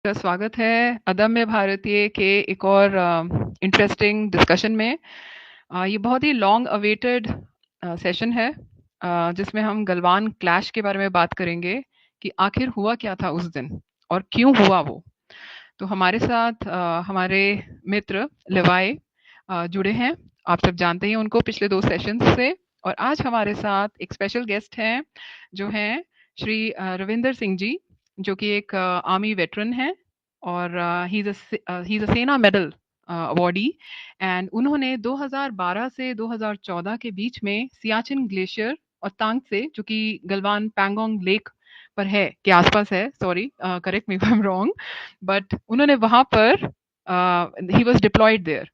का स्वागत है अदम्य भारतीय के एक और इंटरेस्टिंग डिस्कशन में। ये बहुत ही लॉन्ग अवेटेड सेशन है, जिसमें हम गलवान क्लैश के बारे में बात करेंगे कि आखिर हुआ क्या था उस दिन और क्यों हुआ वो। तो हमारे साथ हमारे मित्र लेवाई जुड़े हैं। आप सब जानते ही उनको पिछले 2 सेशंस से। और आज हमारे साथ एक स्पेशल गेस्ट हैं, जो हैं श्री रविंदर सिंह जी, जो कि एक आर्मी वेटरन हैं। और he is a Sena medal awardee. And उन्होंने 2012 से 2014 के बीच में सियाचिन ग्लेशियर और तांगसे, जो कि गलवान पैंगोंग लेक पर है, के आसपास है, sorry correct me if I am wrong, but उन्होंने वहां पर ही वॉज डिप्लॉयड देयर।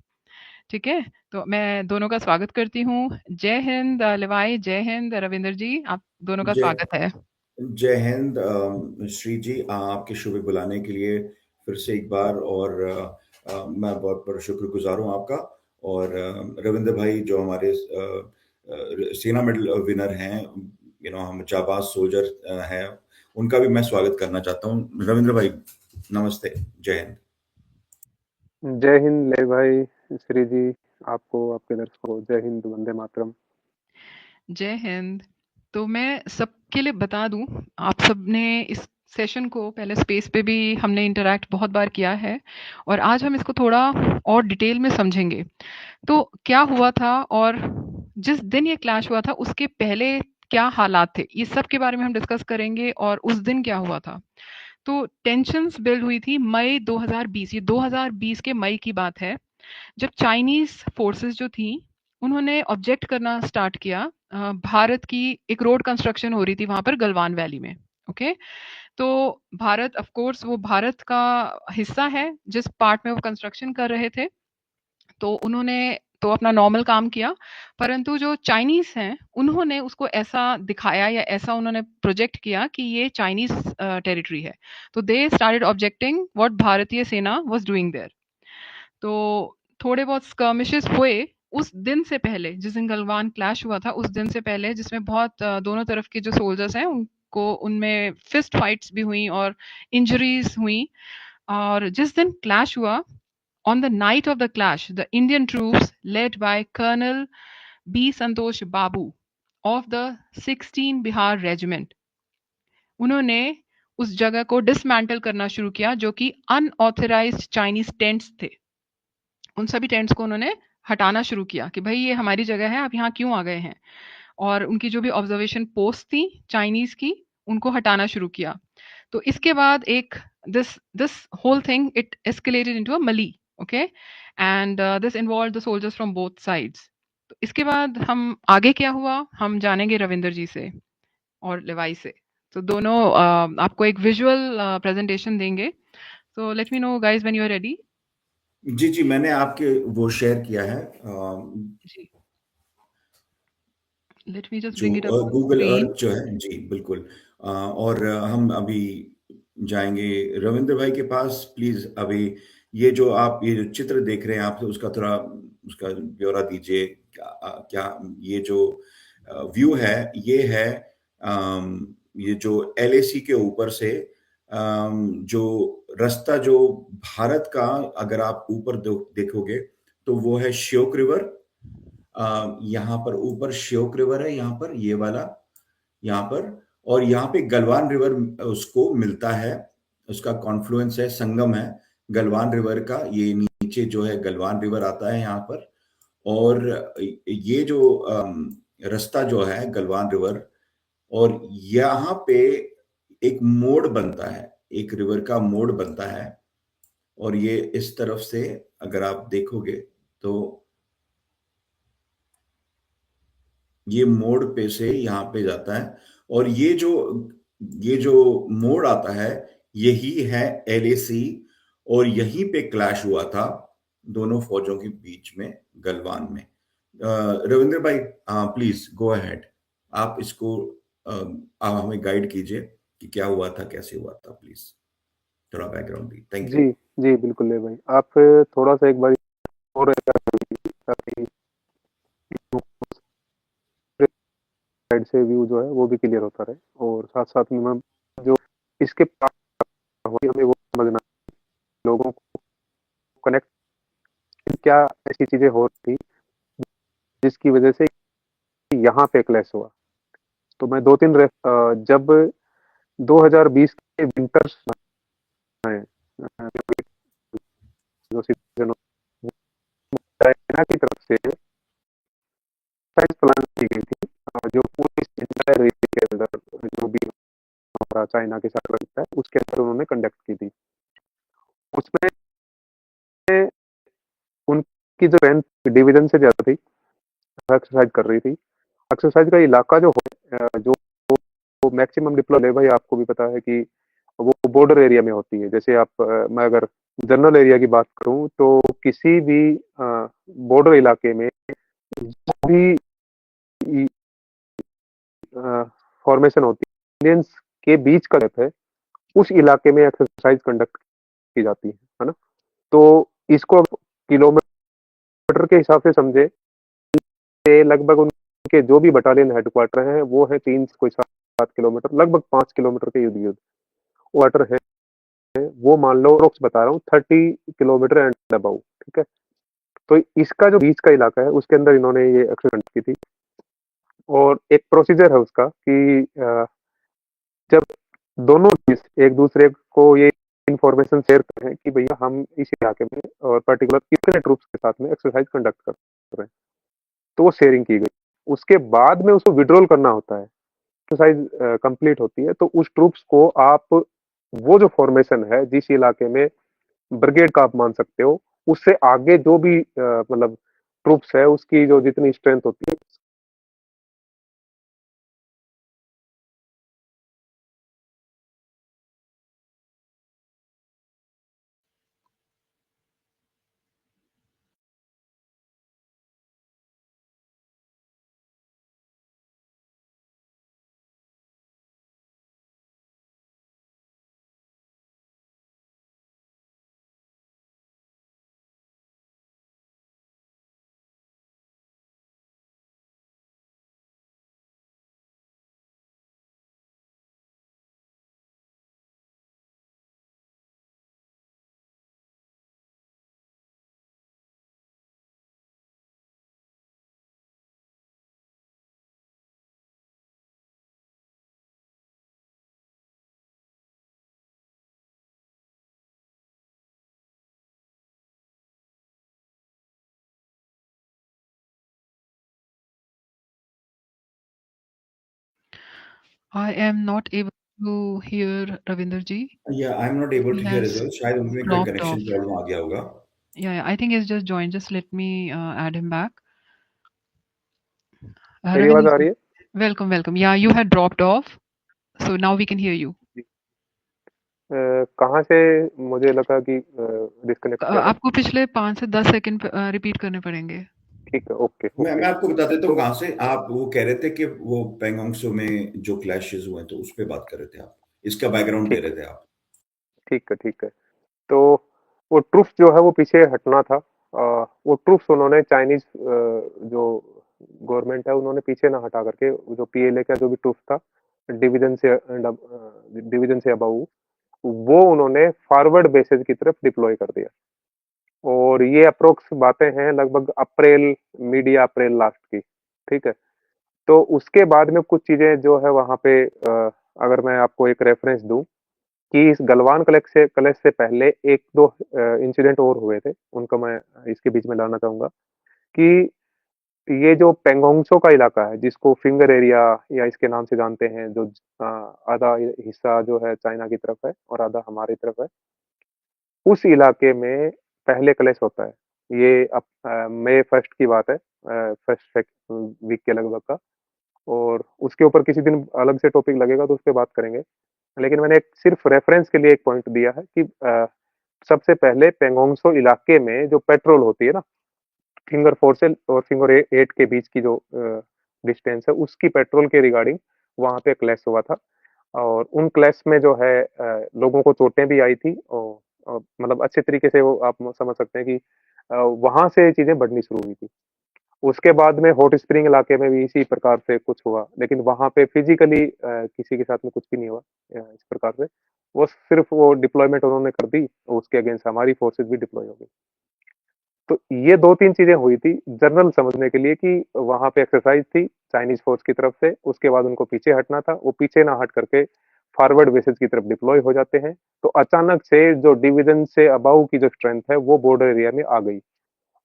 ठीक है, तो मैं दोनों का स्वागत करती हूँ। जय हिंद लिवाई, जय हिंद रविंदर जी, आप दोनों का जय स्वागत है। जय हिंद श्री जी, आपके शुभ बुलाने के लिए फिर से एक बार। और मैं बहुत बहुत शुक्रगुजार हूँ आपका। और रविंद्र भाई जो हमारे सेना मेडल विनर हैं, हम जाबाज सोल्जर हैं, उनका भी मैं स्वागत करना चाहता हूँ। रविंद्र भाई नमस्ते, जय हिंद। जय हिंद ले भाई, श्री जी, आपको, आपके दर्शकों को जय हिंद, वंदे मातरम। जय हिंद। तो मैं सबके लिए बता दूं, आप सबने इस सेशन को पहले स्पेस पे भी हमने इंटरैक्ट बहुत बार किया है, और आज हम इसको थोड़ा और डिटेल में समझेंगे। तो क्या हुआ था, और जिस दिन ये क्लैश हुआ था उसके पहले क्या हालात थे, ये सब के बारे में हम डिस्कस करेंगे, और उस दिन क्या हुआ था। तो टेंशन्स बिल्ड हुई थी मई 2020, ये 2020 के मई की बात है, जब चाइनीज फोर्सेस जो थी उन्होंने ऑब्जेक्ट करना स्टार्ट किया। भारत की एक रोड कंस्ट्रक्शन हो रही थी वहां पर गलवान वैली में। ओके, तो भारत ऑफ कोर्स वो भारत का हिस्सा है जिस पार्ट में वो कंस्ट्रक्शन कर रहे थे। तो उन्होंने तो अपना नॉर्मल काम किया, परंतु जो चाइनीज हैं उन्होंने उसको ऐसा दिखाया या ऐसा उन्होंने प्रोजेक्ट किया कि ये चाइनीज टेरिटरी है। तो दे स्टार्टेड ऑब्जेक्टिंग व्हाट भारतीय सेना वाज डूइंग देयर। तो थोड़े बहुत स्कर्मिशेस हुए उस दिन से पहले, जिस दिन गलवान क्लैश हुआ था उस दिन से पहले, जिसमें बहुत दोनों तरफ के जो सोल्जर्स हैं उनको उनमें फिस्ट फाइट्स भी हुई और इंजरीज हुई। और जिस दिन क्लैश हुआ, on the night of the clash, the Indian troops led by Colonel B. Santosh Babu of the 16 Bihar Regiment, उन्होंने उस जगह को डिसमेंटल करना शुरू किया, जो कि अनऑथराइज्ड चाइनीज टेंट्स थे। उन सभी टेंट्स को उन्होंने हटाना शुरू किया कि भाई ये हमारी जगह है, आप यहाँ क्यों आ गए हैं। और उनकी जो भी ऑब्जर्वेशन पोस्ट थी चाइनीज की, उनको हटाना शुरू किया। तो इसके बाद एक this this whole thing it escalated into a melee. Okay, and this involve the soldiers from both sides. तो इसके बाद हम आगे क्या हुआ हम जानेंगे रविंदर जी से और लेवाई से। तो दोनों आपको एक विजुअल प्रेजेंटेशन देंगे। So let me know guys when you are ready. जी जी, मैंने आपके वो शेयर किया है, जी, लेट मी जस्ट जो bring it up on Google screen. Earth जो है। जी बिल्कुल। और हम अभी जाएंगे रविंद्र भाई के पास। प्लीज अभी ये जो चित्र देख रहे हैं आप, उसका थोड़ा उसका ब्यौरा दीजिए। क्या ये जो व्यू है, ये है ये जो एलएसी के ऊपर से जो रास्ता जो भारत का, अगर आप ऊपर देखोगे तो वो है श्योक रिवर। यहाँ पर ऊपर श्योक रिवर है, यहाँ पर ये वाला, यहाँ पर। और यहाँ पे गलवान रिवर उसको मिलता है, उसका कॉन्फ्लुएंस है, संगम है गलवान रिवर का। ये नीचे जो है गलवान रिवर आता है यहाँ पर। और ये जो रास्ता जो है गलवान रिवर, और यहाँ पे एक मोड़ बनता है, एक रिवर का मोड़ बनता है। और ये इस तरफ से अगर आप देखोगे तो ये मोड़ पे से यहाँ पे जाता है। और ये जो मोड़ आता है, यही है एलएसी। और यहीं पे क्लैश हुआ था दोनों फौजों के बीच में गलवान में। रविंद्र भाई प्लीज गो अहेड। आप इसको आप हमें गाइड कीजिए कि क्या हुआ था, कैसे हुआ था। प्लीज थोड़ा बैकग्राउंड दी। Thank you. जी, जी, बिल्कुल ले भाई। आप थोड़ा-सा एक बार और ताकि साइड से व्यू जो है वो भी क्लियर होता रहे, और साथ-साथ में जो इसके पास हमें वो समझना क्या ऐसी चीजें हो रही थी जिसकी वजह से यहाँ पे क्लैश हुआ। तो मैं दो तीन जब 2020 के विंटर्स में जो सीजन चाइना की तरफ से साइंस प्लान की गई थी, जो पूरी इंटायर रीजन के अंदर जो भी हमारा चाइना के साथ लगता है उसके अंदर उन्होंने कंडक्ट की थी। उसमें उनकी जो स्ट्रेंथ डिवीजन से ज्यादा थी, एक्सरसाइज कर रही थी। एक्सरसाइज का इलाका जो जो मैक्सिमम डिप्लॉय है भाई, आपको भी पता है कि वो बॉर्डर एरिया में होती है। जैसे आप मैं अगर जनरल एरिया की बात करूं तो किसी भी बॉर्डर इलाके में जो भी फॉर्मेशन होती है इंडियंस के बीच का गैप है, उस इलाके में एक्सरसाइज कंडक्ट की जाती है ना। तो इसको किलोमीटर के हिसाब से समझे, लगभग उनके जो भी बटालियन हेडक्वार्टर हैं वो है 3 कोई 7 किलोमीटर, लगभग 5 किलोमीटर के युद्ध युद्ध क्वार्टर है। वो मान लो रोक्स बता रहा हूँ 30 किलोमीटर एंड अबाउ, ठीक है। तो इसका जो बीच का इलाका है उसके अंदर इन्होंने ये एक्सीडेंट की थी। और एक प्रोसीजर है उसका कि जब दोनों देश एक दूसरे को ये इंफॉर्मेशन शेयर कर रहे हैं कि भैया हम इस इलाके में और पर्टिकुलर इतने ट्रूप्स के साथ में एक्सरसाइज कंडक्ट कर रहे हैं, तो वो शेयरिंग की गई। उसके बाद में उसको विड्रॉल करना होता है, एक्सरसाइज कंप्लीट होती है, तो उस ट्रूप्स को आप वो जो फॉर्मेशन है जिस इलाके में ब्रिगेड का आप मान सकते हो, उससे आगे जो भी मतलब ट्रूप्स है उसकी जो जितनी स्ट्रेंथ होती है। I am not able to hear Ravinder ji. या I am not able He to hear as has well, शायद उनमें कोई dropped कनेक्शन off. प्रॉब्लम आ गया होगा। Yeah, yeah, I think he's just joined. Just let me add him back. मेरी आवाज Ravinder आ रही ji, है? welcome, welcome. Yeah, you had dropped off, so now we can hear you. कहाँ से मुझे लगा कि डिस्कनेक्ट किया था। आपको पिछले 5 से 10 सेकंड रिपीट करने पड़ेंगे। ठीक है, ओके मैं ओके। आपको बता देता हूँ तो कहाँ से आप वो कह रहे थे कि वो पैंगोंगसो में जो क्लैशेस हुए तो उस पे बात कर रहे थे आप, इसका बैकग्राउंड दे ठीक रहे है थे आप। ठीक है ठीक है। तो वो ट्रूप्स जो है वो पीछे हटना था। वो ट्रूप्स उन्होंने चाइनीज जो गवर्नमेंट है उन्होंने पीछे ना हटा करके जो पीएलए का जो भी ट्रूप्स था डिवीजन से डिवीजन से अबव, वो उन्होंने फॉरवर्ड बेसेस की तरफ डिप्लॉय कर दिया। और ये अप्रोक्स बातें हैं लगभग अप्रैल, मीडिया अप्रैल लास्ट की, ठीक है। तो उसके बाद में कुछ चीजें जो है वहां पे अगर मैं आपको एक रेफरेंस दूं कि इस गलवान कलेक्ट से पहले एक दो इंसिडेंट और हुए थे, उनको मैं इसके बीच में लाना चाहूंगा कि ये जो पेंगोंगसो का इलाका है जिसको फिंगर एरिया या इसके नाम से जानते हैं, जो आधा हिस्सा जो है चाइना की तरफ है और आधा हमारी तरफ है, उस इलाके में पहले क्लैश होता है। ये मई फर्स्ट की बात है, फर्स्ट वीक के लगभग का। और उसके ऊपर किसी दिन अलग से टॉपिक लगेगा तो उस पर बात करेंगे। लेकिन मैंने एक सिर्फ रेफरेंस के लिए एक पॉइंट दिया है कि सबसे पहले पेंगोंगसो इलाके में जो पेट्रोल होती है ना, फिंगर 4 से और फिंगर 8 के बीच की जो डिस्टेंस है उसकी पेट्रोल के रिगार्डिंग वहां पे क्लैश हुआ था। और उन क्लैश में जो है लोगों को चोटें भी आई थी। और मतलब अच्छे तरीके से वो आप समझ सकते हैं कि वहां से चीजें बढ़नी शुरू हुई थी। उसके बाद में हॉट स्प्रिंग इलाके में भी इसी प्रकार से कुछ हुआ, लेकिन वहां पे फिजिकली किसी के साथ में कुछ भी नहीं हुआ इस प्रकार से। वो सिर्फ वो डिप्लॉयमेंट उन्होंने कर दी और उसके अगेंस्ट हमारी फोर्सेस भी डिप्लॉय हो गई। तो ये 2-3 चीजें हुई थी जनरल समझने के लिए कि वहां पे एक्सरसाइज थी चाइनीज फोर्स की तरफ से, उसके बाद उनको पीछे हटना था, वो पीछे ना हट करके फॉरवर्ड बेसिस की तरफ डिप्लॉय हो जाते हैं। तो अचानक से जो डिवीजन से अबाउ की जो स्ट्रेंथ है वो बॉर्डर एरिया में आ गई,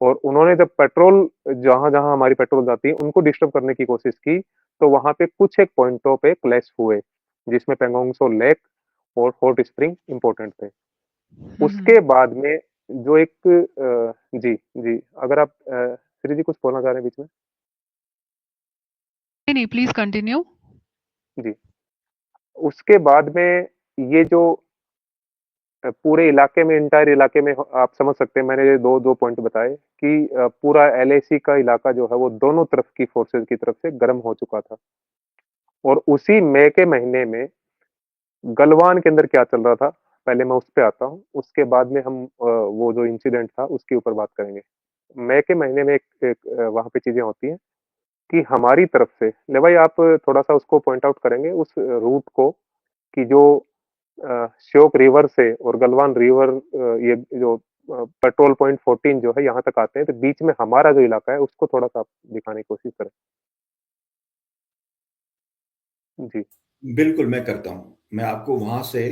और उन्होंने जब पेट्रोल जहां जहां हमारी पेट्रोल जाती है उनको डिस्टर्ब करने की कोशिश की, तो वहां पे कुछ एक पॉइंटों पे क्लैश हुए, जिसमें पेंगोंग सो लेक और हॉट स्प्रिंग इंपॉर्टेंट थे। उसके बाद में जो एक जी जी, अगर आप श्री जी कुछ बोलना चाह रहे हैं बीच में? नहीं, प्लीज कंटिन्यू। जी, उसके बाद में ये जो पूरे इलाके में, इंटायर इलाके में आप समझ सकते हैं, मैंने ये दो दो पॉइंट बताए कि पूरा एलएसी का इलाका जो है वो दोनों तरफ की फोर्सेज की तरफ से गर्म हो चुका था। और उसी मई के महीने में गलवान के अंदर क्या चल रहा था, पहले मैं उस पे आता हूँ, उसके बाद में हम वो जो इंसिडेंट था उसके ऊपर बात करेंगे। मई के महीने में एक वहां पे चीजें होती हैं कि हमारी तरफ से, ले भाई आप थोड़ा सा उसको पॉइंट आउट करेंगे उस रूट को, कि जो श्योक रिवर से और गलवान रिवर, ये जो पेट्रोल पॉइंट 14 जो है यहाँ तक आते हैं, तो बीच में हमारा जो इलाका है उसको थोड़ा सा आप दिखाने की कोशिश करें। जी बिल्कुल मैं करता हूँ। मैं आपको वहां से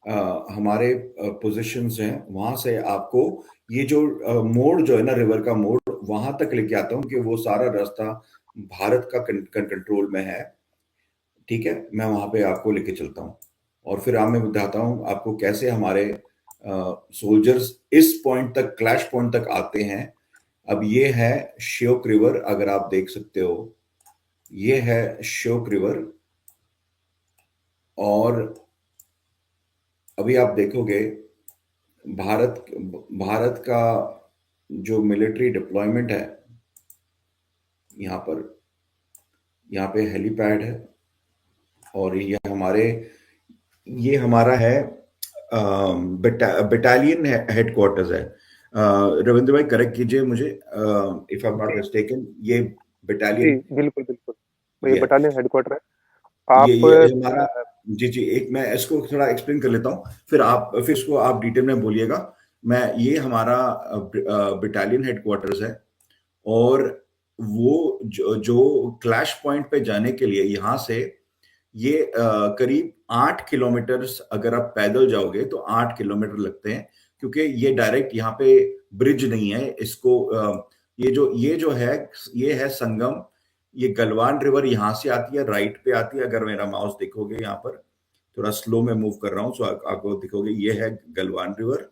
हमारे पोजीशंस हैं, वहां से आपको ये जो मोड़ जो है ना, रिवर का मोड़, वहां तक लेके आता हूँ कि वो सारा रास्ता भारत का कंट्रोल में है। ठीक है, मैं वहां पे आपको लेके चलता हूँ और फिर मैं बताता हूँ आपको कैसे हमारे सोल्जर्स इस पॉइंट तक, क्लैश पॉइंट तक आते हैं। अब ये है श्योक रिवर, अगर आप देख सकते हो, ये है श्योक रिवर। और अभी आप देखोगे भारत भारत का जो मिलिट्री डिप्लॉयमेंट है, यहाँ पर, यहाँ पे हेलीपैड है, और ये हमारा है बटालियन हेडक्वार्टर्स है। रविंद्र भाई करेक्ट कीजिए मुझे, इफ आई एम नॉट जी मिस्टेकन, ये जी, बटालियन, बिल्कुल बिल्कुल, तो ये ये बटालियन हेडक्वार्टर है। आप ये हमारा, जी जी, एक मैं इसको थोड़ा एक्सप्लेन कर लेता हूँ, फिर इसको आप डिटेल में बोलिएगा। ये हमारा बटालियन हेडक्वार्टर्स है। और वो जो क्लैश पॉइंट पे जाने के लिए यहाँ से ये करीब 8 किलोमीटर, अगर आप पैदल जाओगे तो 8 किलोमीटर लगते हैं, क्योंकि ये डायरेक्ट यहाँ पे ब्रिज नहीं है। इसको ये जो है, ये है संगम। ये गलवान रिवर यहाँ से आती है, राइट पे आती है। अगर मेरा माउस देखोगे यहाँ पर, थोड़ा स्लो में मूव कर रहा हूँ, तो आपको दिखोगे ये है गलवान रिवर।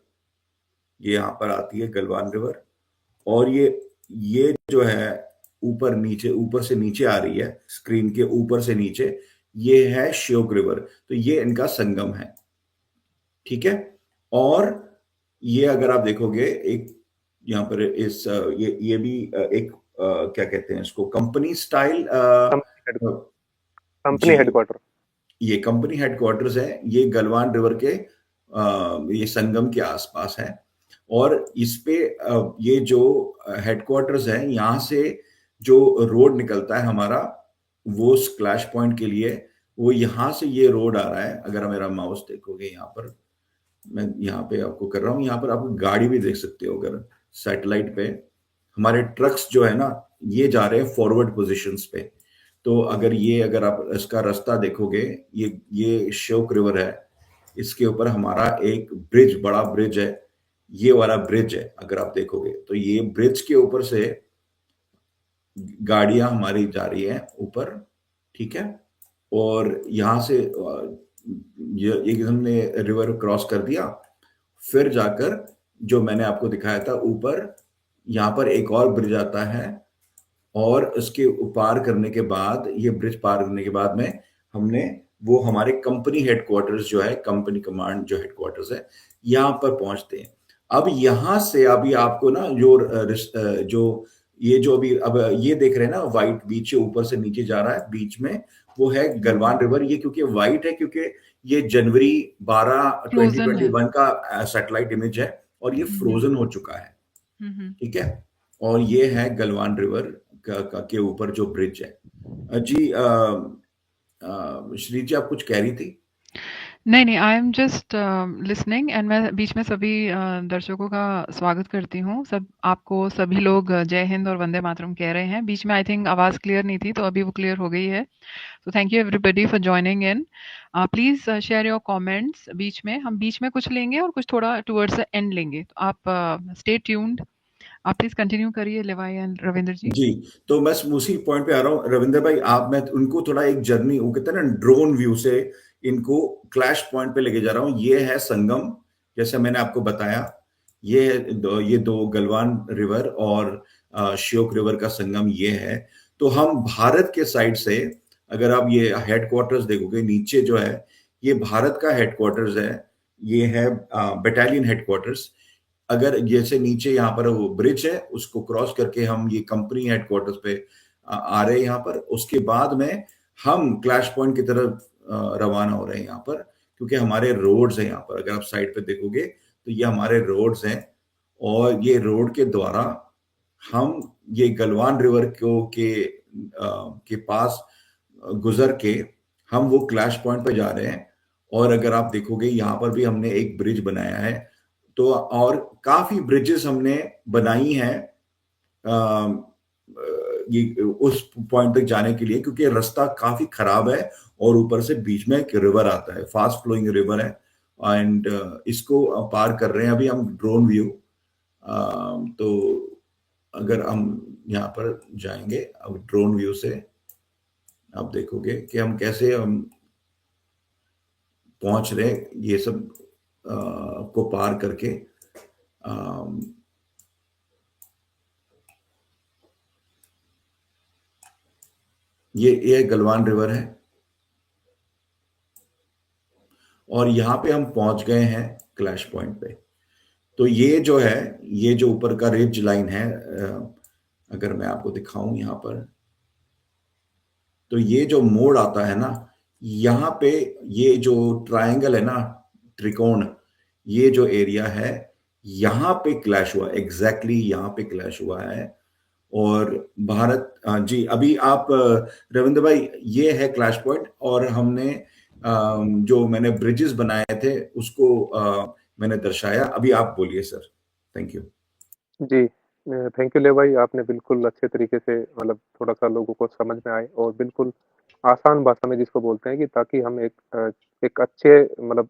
ये यहाँ पर आती है गलवान रिवर, और ये जो है ऊपर नीचे, ऊपर से नीचे आ रही है, स्क्रीन के ऊपर से नीचे, ये है श्योक रिवर। तो ये इनका संगम है, ठीक है। और ये अगर आप देखोगे, एक यहाँ पर ये भी एक क्या कहते हैं इसको, कंपनी स्टाइल, कंपनी जी, हेडक्वार्टर। ये कंपनी हेडक्वार्टर्स है। ये गलवान रिवर के ये संगम के आसपास है। और इस पे ये जो हेडक्वार्टर्स है, यहाँ से जो रोड निकलता है हमारा, वो स्प्लैश पॉइंट के लिए, वो यहाँ से ये रोड आ रहा है। अगर मेरा माउस देखोगे यहाँ पर, मैं यहाँ पे आपको कर रहा हूँ, यहाँ पर आप गाड़ी भी देख सकते हो। अगर सैटेलाइट पे हमारे ट्रक्स जो है ना, ये जा रहे हैं फॉरवर्ड पोजीशंस पे। तो अगर आप इसका रास्ता देखोगे, ये श्योक रिवर है, इसके ऊपर हमारा एक ब्रिज, बड़ा ब्रिज है, ये वाला ब्रिज है। अगर आप देखोगे तो ये ब्रिज के ऊपर से गाड़ियां हमारी जा रही हैं ऊपर, ठीक है। और यहाँ से ये एक हमने रिवर क्रॉस कर दिया, फिर जाकर जो मैंने आपको दिखाया था ऊपर, यहाँ पर एक और ब्रिज आता है। और उसके पार करने के बाद, ये ब्रिज पार करने के बाद में हमने वो हमारे कंपनी हेडक्वार्टर्स जो है, कंपनी कमांड जो हेडक्वार्टर्स है, यहाँ पर पहुंचते हैं। अब यहाँ से अभी आपको ना जो ये जो अभी अब ये देख रहे हैं ना, व्हाइट बीच ऊपर से नीचे जा रहा है, बीच में वो है गलवान रिवर। ये क्योंकि व्हाइट है, क्योंकि ये जनवरी 12 फ्रोजन है। 2021 का सैटेलाइट इमेज है, और ये फ्रोजन हो चुका है, ठीक है। और ये है गलवान रिवर के ऊपर जो ब्रिज है। जी, श्री जी आप कुछ कह रही थी? नहीं, आई एम जस्ट लिसनिंग एंड मैं बीच में सभी दर्शकों का स्वागत करती हूँ। सब आपको सभी लोग जय हिंद और वंदे मातरम कह रहे हैं। बीच में आई थिंक आवाज़ क्लियर नहीं थी, तो अभी वो क्लियर हो गई है। So thank you everybody for joining in. Please share your comments बीच में। हम बीच में कुछ लेंगे और कुछ थोड़ा towards the end लेंगे। तो आप stay tuned. आप प्लीज कंटिन्यू करिए लेवाई एंड रविंद्र जी। जी, तो मैं उसी पॉइंट पे आ रहा हूँ रविंद्र भाई। आप मैं उनको थोड़ा एक जर्नी, वो कहते हैं ना, ड्रोन व्यू से इनको क्लैश पॉइंट पे लेके जा रहा हूँ। ये है संगम, जैसे मैंने आपको बताया। ये दो गलवान रिवर और श्योक रिवर का संगम ये है। तो हम भारत के साइड से, अगर आप ये हेडक्वार्टर्स देखोगे नीचे जो है, ये भारत का हेडक्वार्टर्स है। ये है बटालियन हेडक्वार्टर्स। अगर जैसे नीचे यहाँ पर वो ब्रिज है, उसको क्रॉस करके हम ये कंपनी हेडक्वार्टर्स पे आ रहे हैं यहाँ पर। उसके बाद में हम क्लैश पॉइंट की तरफ रवाना हो रहे हैं यहाँ पर, क्योंकि हमारे रोड्स हैं यहाँ पर। अगर आप साइड पे देखोगे तो ये हमारे रोड्स हैं, और ये रोड के द्वारा हम ये गलवान रिवर के पास गुजर के हम वो क्लैश पॉइंट पे जा रहे हैं। और अगर आप देखोगे यहाँ पर भी हमने एक ब्रिज बनाया है। तो और काफी ब्रिजेस हमने बनाई हैं ये उस पॉइंट तक जाने के लिए, क्योंकि रास्ता काफी खराब है और ऊपर से बीच में एक रिवर आता है, फास्ट फ्लोइंग रिवर है। एंड इसको पार कर रहे हैं अभी हम ड्रोन व्यू। तो अगर हम यहाँ पर जाएंगे अब ड्रोन व्यू से, आप देखोगे कि हम कैसे हम पहुंच रहे हैं ये सब को पार करके। ये गलवान रिवर है, और यहाँ पे हम पहुंच गए हैं क्लैश पॉइंट पे। तो ये जो है, ये जो ऊपर का रिज लाइन है, अगर मैं आपको दिखाऊं यहाँ पर, तो ये जो मोड़ आता है ना, यहाँ पे ये जो ट्रायंगल है ना, त्रिकोण, ये जो एरिया है, यहाँ पे क्लैश हुआ, एग्जैक्टली यहाँ पे क्लैश हुआ है। और भारत जी, अभी आप रविंद्र भाई, ये है क्लैश पॉइंट। और हमने जो मैंने ब्रिजेस बनाए थे उसको मैंने दर्शाया। अभी आप बोलिए सर। थैंक यू जी, थैंक यू ले भाई, आपने बिल्कुल अच्छे तरीके से मतलब थोड़ा-सा लोगों को समझ में आए और बिल्कुल आसान भाषा में जिसको बोलते हैं कि ताकि हम एक अच्छे मतलब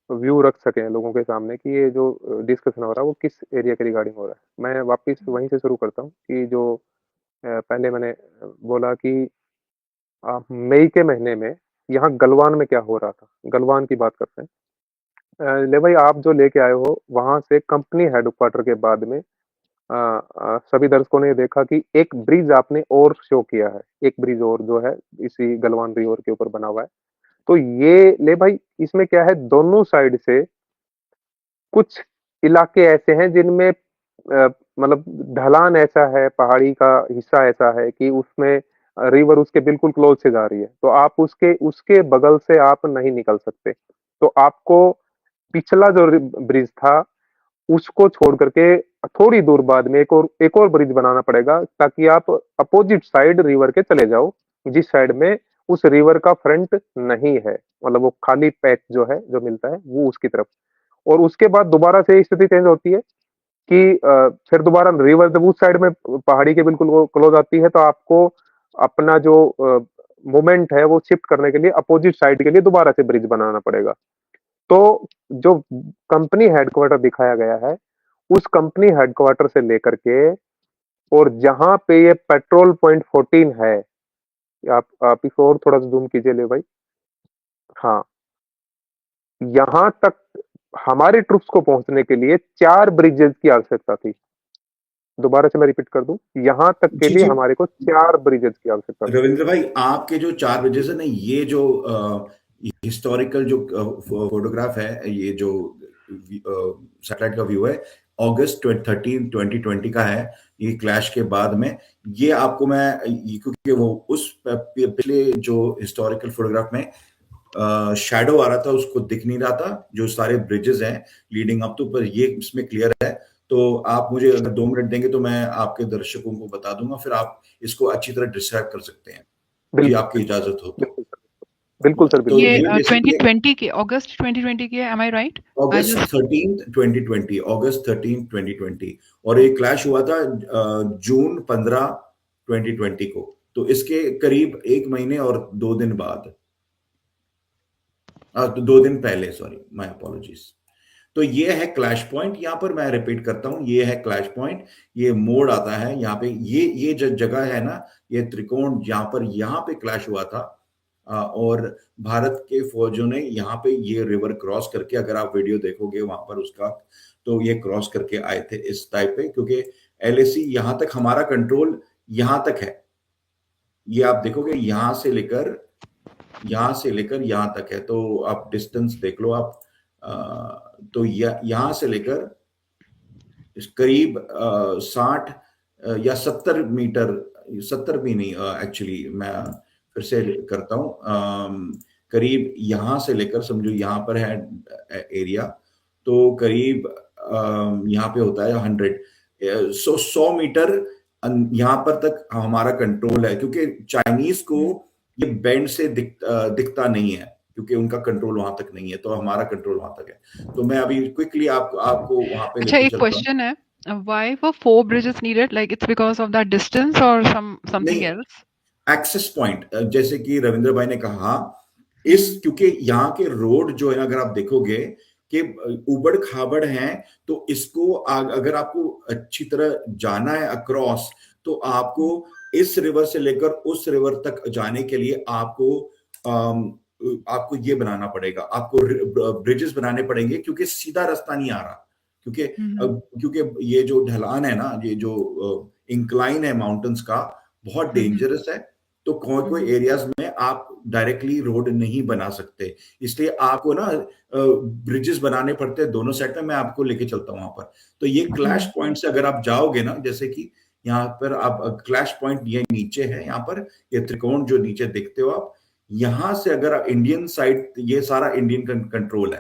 व्यू रख सकें लोगों के सामने कि ये जो डिस्कशन हो रहा है वो किस एरिया के रिगार्डिंग हो रहा है। मैं वापस वहीं से शुरू करता हूँ कि जो पहले मैंने बोला कि मई के महीने में यहाँ गलवान में क्या हो रहा था, गलवान की बात करते हैं। ले भाई, आप जो लेके आए हो वहाँ से कंपनी हेडक्वार्टर के बाद में सभी दर्शकों ने देखा कि एक ब्रिज आपने और शो किया है, एक ब्रिज और जो है इसी गलवान रिवर के ऊपर बना हुआ है। तो ये ले भाई, इसमें क्या है, दोनों साइड से कुछ इलाके ऐसे हैं जिनमें मतलब ढलान ऐसा है, पहाड़ी का हिस्सा ऐसा है कि उसमें रिवर उसके बिल्कुल क्लोज से जा रही है, तो आप उसके उसके बगल से आप नहीं निकल सकते। तो आपको पिछला जो ब्रिज था उसको छोड़ करके थोड़ी दूर बाद में एक और ब्रिज बनाना पड़ेगा ताकि आप अपोजिट साइड रिवर के चले जाओ, जिस साइड में उस रिवर का फ्रंट नहीं है, मतलब वो खाली पैच जो है जो मिलता है वो उसकी तरफ। और उसके बाद दोबारा से स्थिति चेंज होती है कि फिर दोबारा रिवर जब उस साइड में पहाड़ी के बिल्कुल क्लोज आती है तो आपको अपना जो मूवमेंट है वो शिफ्ट करने के लिए अपोजिट साइड के लिए दोबारा से ब्रिज बनाना पड़ेगा। तो जो कंपनी हेडक्वार्टर दिखाया गया है, उस कंपनी हेडक्वार्टर से लेकर के और जहां पे ये पेट्रोल पॉइंट 14 है, आप इसको और थोड़ा सा जूम कीजिए ले भाई। हाँ, यहाँ तक हमारे ट्रुप्स को पहुंचने के लिए 4 ब्रिजेस की आवश्यकता थी। दोबारा से मैं रिपीट कर दूं, यहाँ तक के जी लिए जी हमारे को 4 ब्रिजेस की आवश्यकता थी। रविंद्र भाई, आपके जो 4 ब्रिजेस है ना, ये जो हिस्टोरिकल जो फोटोग्राफ है, ये जो सैटेलाइट का व्यू है, अगस्त 13 2020 का है। ये क्लैश के बाद में, ये आपको मैं क्योंकि वो उस पिछले जो हिस्टोरिकल फोटोग्राफ में शैडो आ रहा था, उसको दिख नहीं रहा था जो सारे ब्रिजेस हैं लीडिंग अप टू, पर ये इसमें क्लियर है। तो आप मुझे अगर 2 मिनट देंगे तो मैं आपके दर्शकों को बता दूंगा, फिर आप इसको अच्छी तरह डिस्क्राइब कर सकते हैं। जी, बिल्कुल, आपकी इजाजत हो तो। बिल्कुल सर। बिल्कुल सर, तो बिल्कुल। ये ये बेसिकली 2020 के अगस्त 2020 के, M I right? I August just 13 2020, अगस्त 13 2020, और ये क्लैश हुआ था जून 15 2020 को। तो इसके करीब 1 महीने और 2 दिन बाद, 2 दिन पहले, सॉरी, माय अपोलॉजीज। तो ये है क्लैश पॉइंट। यहाँ पर मैं रिपीट करता हूँ, ये है क्लैश पॉइंट। ये मोड़ आता है यहाँ पे, ये जो जगह है ना, ये त्रिकोण, यहाँ पे क्लैश हुआ था। और भारत के फौजों ने यहाँ पे ये रिवर क्रॉस करके, अगर आप वीडियो देखोगे वहां पर उसका, तो ये क्रॉस करके आए थे इस टाइप पे, क्योंकि एलएसी यहाँ तक, हमारा कंट्रोल यहाँ तक है। ये आप देखोगे यहाँ से लेकर यहाँ तक है। तो आप डिस्टेंस देख लो आप। तो यहाँ से लेकर करीब 60 या 70 मीटर, 70 भी नहीं, एक्चुअली मैं फिर से करता हूँ, करीब यहाँ से लेकर, समझो यहाँ पर है एरिया, तो करीब यहाँ पे होता है 100 मीटर यहाँ पर तक हमारा कंट्रोल है, क्योंकि चाइनीज को ये बैंड से दिखता नहीं है, क्योंकि उनका कंट्रोल वहां तक नहीं है, तो हमारा कंट्रोल वहां तक है। तो मैं अभी क्विकली आपको वहां पे अच्छा, लेके एक चलता हूँ। क्वेश्चन है, why were 4 bridges needed? Like it's because of that distance or something नहीं, else? एक्सेस पॉइंट, जैसे कि रविंद्र भाई ने कहा, क्योंकि यहाँ के रोड जो है, अगर आप देखोगे कि उबड़ खाबड़ हैं, तो इसको अगर आपको अच्छी तरह जाना है अक्रॉस, तो आपको इस रिवर से लेकर उस रिवर तक जाने के लिए आपको ये बनाना पड़ेगा, आपको ब्रिजेस बनाने पड़ेंगे, क्योंकि सीधा रास्ता नहीं आ रहा। क्योंकि ये जो ढलान है ना, ये जो इंक्लाइन है माउंटेन्स का, बहुत डेंजरस है। तो कोई एरियाज में आप डायरेक्टली रोड नहीं बना सकते, इसलिए आपको ना ब्रिजेस बनाने पड़ते हैं दोनों साइड में। मैं आपको लेके चलता हूँ वहां पर। तो ये क्लैश पॉइंट से अगर आप जाओगे ना, जैसे कि यहाँ पर आप क्लैश पॉइंट ये नीचे है, यहाँ पर ये त्रिकोण जो नीचे देखते हो आप, यहाँ से अगर इंडियन साइड, ये सारा इंडियन कंट्रोल है।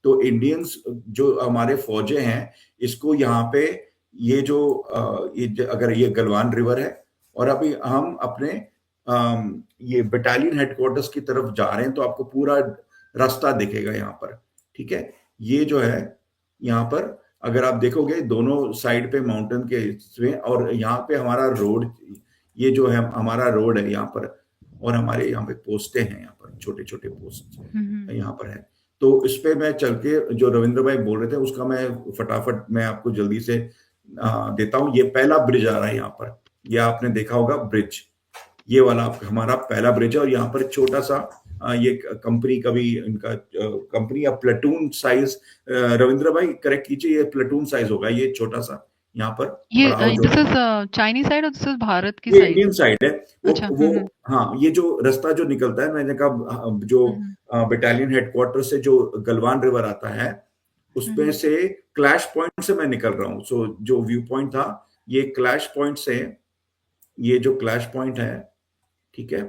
तो इंडियंस जो हमारे फौजे हैं, इसको यहाँ पे अगर ये गलवान रिवर है, और अभी हम अपने ये बटालियन हेडक्वार्टर्स की तरफ जा रहे हैं, तो आपको पूरा रास्ता दिखेगा यहाँ पर, ठीक है। ये जो है यहाँ पर, अगर आप देखोगे दोनों साइड पे माउंटेन के इसमें, और यहाँ पे हमारा रोड, ये जो है हमारा रोड है यहाँ पर, और हमारे यहाँ पे पोस्टें हैं, यहाँ पर छोटे छोटे पोस्ट यहाँ पर है। तो इस पे मैं चल के, जो रविंद्र भाई बोल रहे थे, उसका मैं फटाफट मैं आपको जल्दी से देता हूँ। ये पहला ब्रिज आ रहा है यहाँ पर, ये आपने देखा होगा ब्रिज, ये वाला हमारा पहला ब्रिज है। और यहाँ पर छोटा सा ये कंपनी का भी, इनका कंपनी या प्लेटून साइज, रविंद्र भाई करेक्ट कीजिए, ये प्लेटून साइज होगा, ये छोटा सा यहाँ पर। ये जो दिस इज चाइनीज साइड और दिस इज भारत की ये साइड? इंडियन साइड है। अच्छा, हाँ, ये जो रास्ता जो निकलता है, मैंने कहा जो बटालियन हेडक्वार्टर से जो गलवान रिवर आता है, उसमें से क्लैश पॉइंट से मैं निकल रहा हूँ। सो जो व्यू पॉइंट था, ये क्लैश पॉइंट से, ये जो क्लैश पॉइंट है, ठीक है,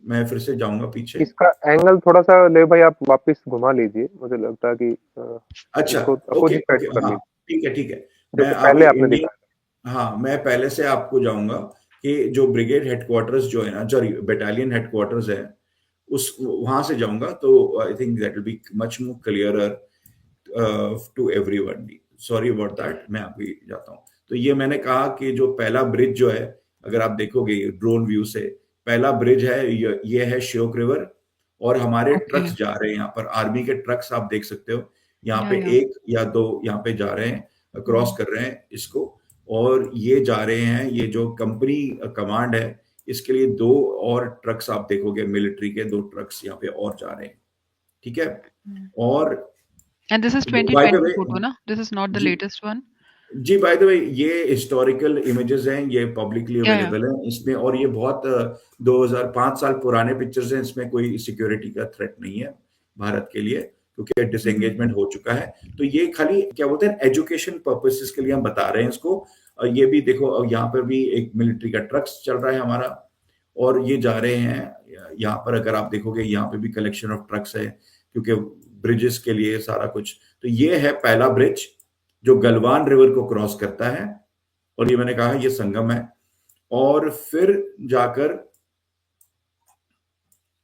मैं फिर से जाऊंगा पीछे। इसका एंगल थोड़ा सा ले भाई, आप वापस घुमा लीजिए, मुझे लगता है कि अच्छा, ओके, हाँ, ठीक है। मैं पहले आपने दिखाया। हाँ, मैं पहले से आपको जाऊंगा कि जो ब्रिगेड हेडक्वार्टर्स जो है ना, सॉरी, बटालियन हेडक्वार्टर्स है, वहां से जाऊंगा। तो I think that will be much more clearer to everyone. Sorry about that, मैं अभी जाता हूँ। तो ये मैंने कहा कि जो पहला ब्रिज जो है, अगर आप देखोगे ड्रोन व्यू से, पहला ब्रिज है, ये है श्योक रिवर, और हमारे ट्रक्स जा रहे हैं यहाँ पर, आर्मी के ट्रक्स आप देख सकते हो यहाँ पे, 1 या 2 यहाँ पे जा रहे हैं, क्रॉस कर रहे हैं इसको, और ये जा रहे हैं, ये जो कंपनी कमांड है, इसके लिए 2 और ट्रक्स आप देखोगे, मिलिट्री के 2 ट्रक्स यहाँ पे और जा रहे हैं, ठीक है। और And this is 2020 photo ना? This is not the latest one? जी, बाय द वे, ये हिस्टोरिकल इमेजेस हैं, ये पब्लिकली अवेलेबल हैं इसमें, और ये बहुत 2005 साल पुराने पिक्चर्स हैं, इसमें कोई सिक्योरिटी का थ्रेट नहीं है भारत के लिए, क्योंकि डिसएंगेजमेंट हो चुका है। तो ये खाली क्या बोलते हैं, एजुकेशन पर्पसेस के लिए हम बता रहे हैं इसको। ये भी देखो, यहाँ पर भी एक मिलिट्री का ट्रक्स चल रहा है हमारा, और ये जा रहे हैं यहाँ पर, अगर आप देखोगे यहाँ पे भी कलेक्शन ऑफ ट्रक्स है, क्योंकि ब्रिजेस के लिए सारा कुछ। तो ये है पहला ब्रिज जो गलवान रिवर को क्रॉस करता है, और ये मैंने कहा ये संगम है। और फिर जाकर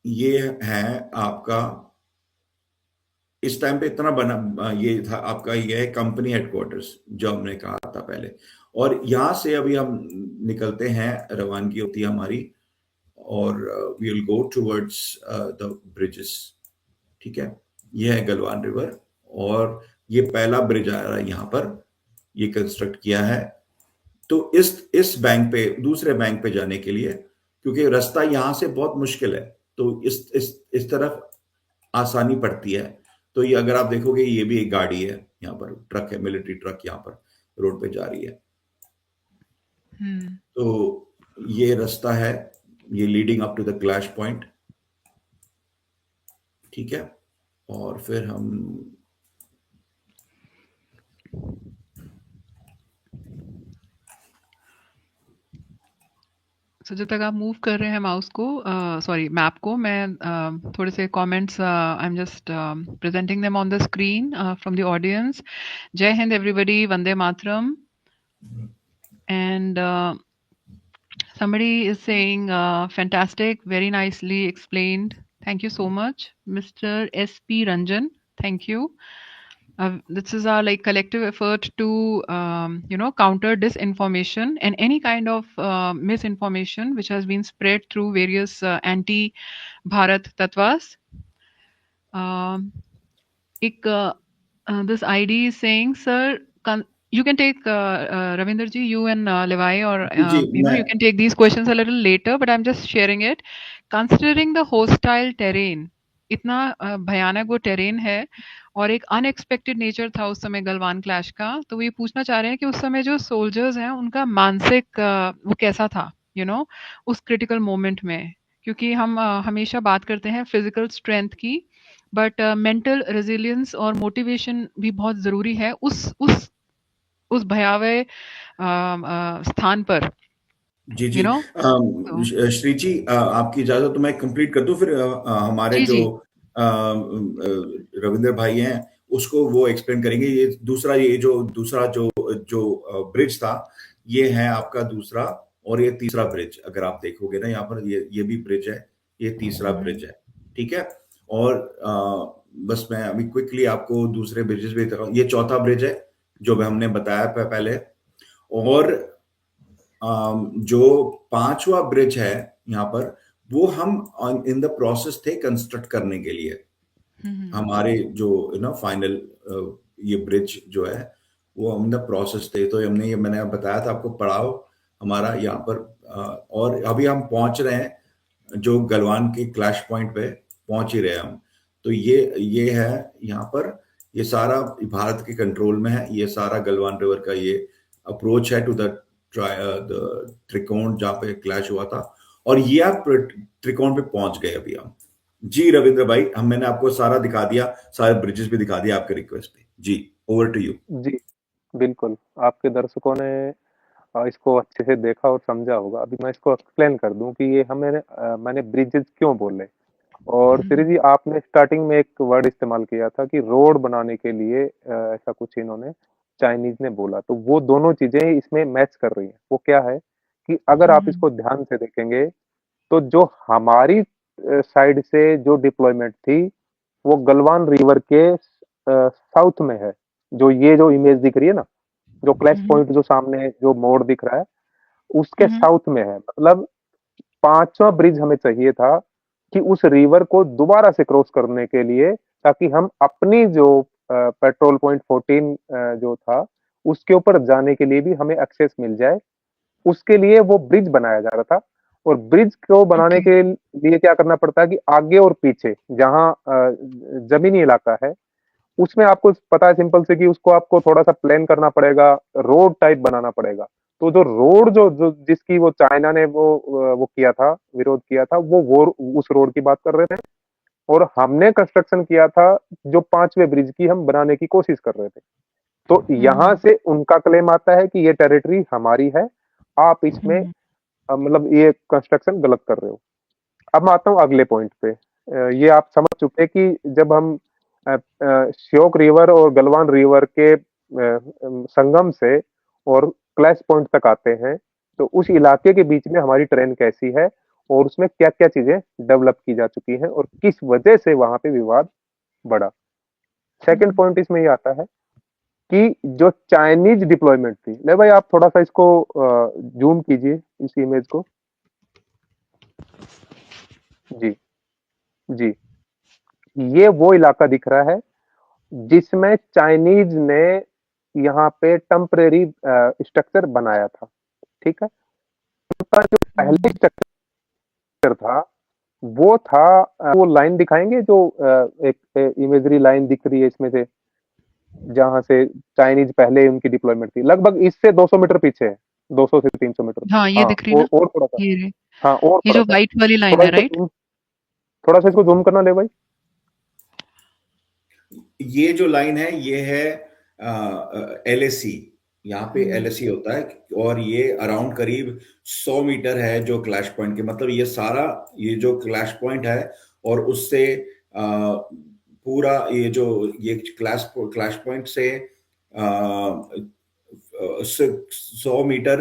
ये है आपका, इस टाइम पे इतना बना, ये था आपका, ये है कंपनी हेडक्वार्टर्स जो हमने कहा था पहले। और यहाँ से अभी हम निकलते हैं, रवानगी होती है हमारी, और we will go towards the bridges. ठीक है, ये है गलवान रिवर, और ये पहला ब्रिज आ रहा है यहाँ पर, ये कंस्ट्रक्ट किया है। तो इस बैंक पे, दूसरे बैंक पे जाने के लिए, क्योंकि रास्ता यहाँ से बहुत मुश्किल है, तो इस तरफ आसानी पड़ती है। तो ये अगर आप देखोगे, ये भी एक गाड़ी है यहाँ पर, ट्रक है, मिलिट्री ट्रक यहाँ पर रोड पे जा रही है। तो ये रास्ता है, ये leading up to the clash point. ठीक है, और फिर हम जब तक आप मूव कर रहे हैं माउस को, सॉरी मैप को, मैं थोड़े से comments, I am just presenting them on the screen from the audience. जय हिंद एवरीबॉडी, वंदे मातरम। And somebody is saying, fantastic, very nicely explained. Thank you so much, Mr. S.P. Ranjan. Thank you. This is our like collective effort to, counter disinformation and any kind of misinformation which has been spread through various anti-Bharat tattvas. This ID is saying, sir, you can take Ravinder ji, you and Levi, or जी, you can take these questions a little later, but I'm just sharing it. Considering the hostile terrain, इतना भयानक वो terrain है, और एक unexpected nature था उस समय गलवान क्लैश का, तो वो ये पूछना चाह रहे हैं कि उस समय जो सोल्जर्स हैं उनका मानसिक वो कैसा था, उस क्रिटिकल मोमेंट में। क्योंकि हम हमेशा बात करते हैं फिजिकल स्ट्रेंथ की, बट मेंटल रेजिलियंस और मोटिवेशन भी बहुत जरूरी है उस भयावह स्थान पर। जी जी, श्री जी, आपकी इजाजत तो मैं कंप्लीट कर दूं, फिर हमारे जी जो जी। रविंद्र भाई हैं उसको वो एक्सप्लेन करेंगे। ये दूसरा जो ब्रिज था, ये है आपका दूसरा, और ये तीसरा ब्रिज। अगर आप देखोगे ना यहाँ पर, ये भी ब्रिज है, ये तीसरा ब्रिज है। ठीक है, और बस मैं अभी क्विकली आपको दूसरे ब्रिजेस भी दिखा रहा हूं। ये चौथा ब्रिज है जो हमने बताया पहले, और जो पांचवा ब्रिज है यहाँ पर, वो हम इन द प्रोसेस थे कंस्ट्रक्ट करने के लिए। हमारे जो फाइनल ये ब्रिज जो है वो हम द प्रोसेस थे, तो मैंने बताया था आपको, पड़ाव हमारा यहाँ पर, और अभी हम पहुंच रहे हैं जो गलवान के क्लैश पॉइंट पे पहुंच ही रहे हैं हम। तो ये है यहाँ पर, ये सारा भारत के कंट्रोल में है, ये सारा गलवान रिवर का ये अप्रोच है टू द त्रिकोण जहाँ पे क्लैश हुआ था, और ये आप त्रिकोण पे पहुंच गए अभी हम। जी रविंद्र भाई, मैंने आपको सारा दिखा दिया, सारे ब्रिजेस भी दिखा दिया आपके रिक्वेस्ट पे। जी, ओवर टू यू। जी, बिल्कुल। आपके दर्शकों ने इसको अच्छे से देखा और समझा होगा। अभी मैं इसको एक्सप्लेन कर दूं कि ये मैंने ब्रिजेस क्यों बोले। और श्री जी, आपने स्टार्टिंग में एक वर्ड इस्तेमाल किया था कि रोड बनाने के लिए ऐसा कुछ इन्होंने चाइनीज ने बोला, तो वो दोनों चीजें इसमें मैच कर रही हैं। वो क्या है कि अगर आप इसको ध्यान से देखेंगे, तो जो हमारी साइड से जो डिप्लॉयमेंट थी, वो गलवान रिवर के साउथ में है। जो इमेज दिख रही है ना, जो क्लैश पॉइंट जो सामने जो मोड़ दिख रहा है, उसके साउथ में है। मतलब पांचवा ब्रिज हमें चाहिए था कि उस रिवर को दोबारा से क्रॉस करने के लिए, ताकि हम अपनी जो पेट्रोल पॉइंट 14 जो था, उसके ऊपर जाने के लिए भी हमें एक्सेस मिल जाए। उसके लिए वो ब्रिज बनाया जा रहा था। और ब्रिज को बनाने के लिए क्या करना पड़ता है कि आगे और पीछे जहां जमीनी इलाका है, उसमें आपको पता है सिंपल से कि उसको आपको थोड़ा सा प्लान करना पड़ेगा, रोड टाइप बनाना पड़ेगा। तो जो रोड जो जिसकी वो चाइना ने वो किया था, विरोध किया था, वो उस रोड की बात कर रहे थे। और हमने कंस्ट्रक्शन किया था जो पांचवे ब्रिज की हम बनाने की कोशिश कर रहे थे। तो यहां से उनका क्लेम आता है कि ये टेरिटरी हमारी है, आप इसमें मतलब ये कंस्ट्रक्शन गलत कर रहे हो। अब मैं आता हूँ अगले पॉइंट पे। ये आप समझ चुके कि जब हम श्योक रिवर और गलवान रिवर के संगम से और क्लैश पॉइंट तक आते हैं, तो उस इलाके के बीच में हमारी ट्रेन कैसी है, और उसमें क्या-क्या चीजें डेवलप की जा चुकी हैं और किस वजह से वहां पे विवाद बढ़ा। सेकंड पॉइंट इसमें ये आता है कि जो चाइनीज डिप्लॉयमेंट थी, ले भाई आप थोड़ा सा इसको जूम कीजिए इस इमेज को। जी, जी। ये वो इलाका दिख रहा है जिसमें चाइनीज ने यहाँ पे टेम्परेरी स्ट्रक्चर बनाया था, ठीक है। उनका जो पहले स्ट्रक्चर था वो था वो लाइन दिखाएंगे जो एक इमेजरी लाइन दिख रही है इसमें से, जहां से चाइनीज पहले उनकी डिप्लॉयमेंट थी, लगभग इससे 200 मीटर पीछे है, 200 से 300 मीटर। हाँ, ये हाँ, दिख रही है ना? और थोड़ा सा, ये रही। हाँ और ये थोड़ा जो सा, व्हाइट वाली लाइन थोड़ा है, इसको राइट? थोड़ा सा इसको जूम करना ले भाई। ये जो लाइन है ये है एलएसी। यहाँ पे एलएसी होता है और ये अराउंड करीब 100 मीटर है जो क्लैश पॉइंट के, मतलब ये सारा ये जो क्लैश पॉइंट है और उससे पूरा ये क्लैश पॉइंट से 100 मीटर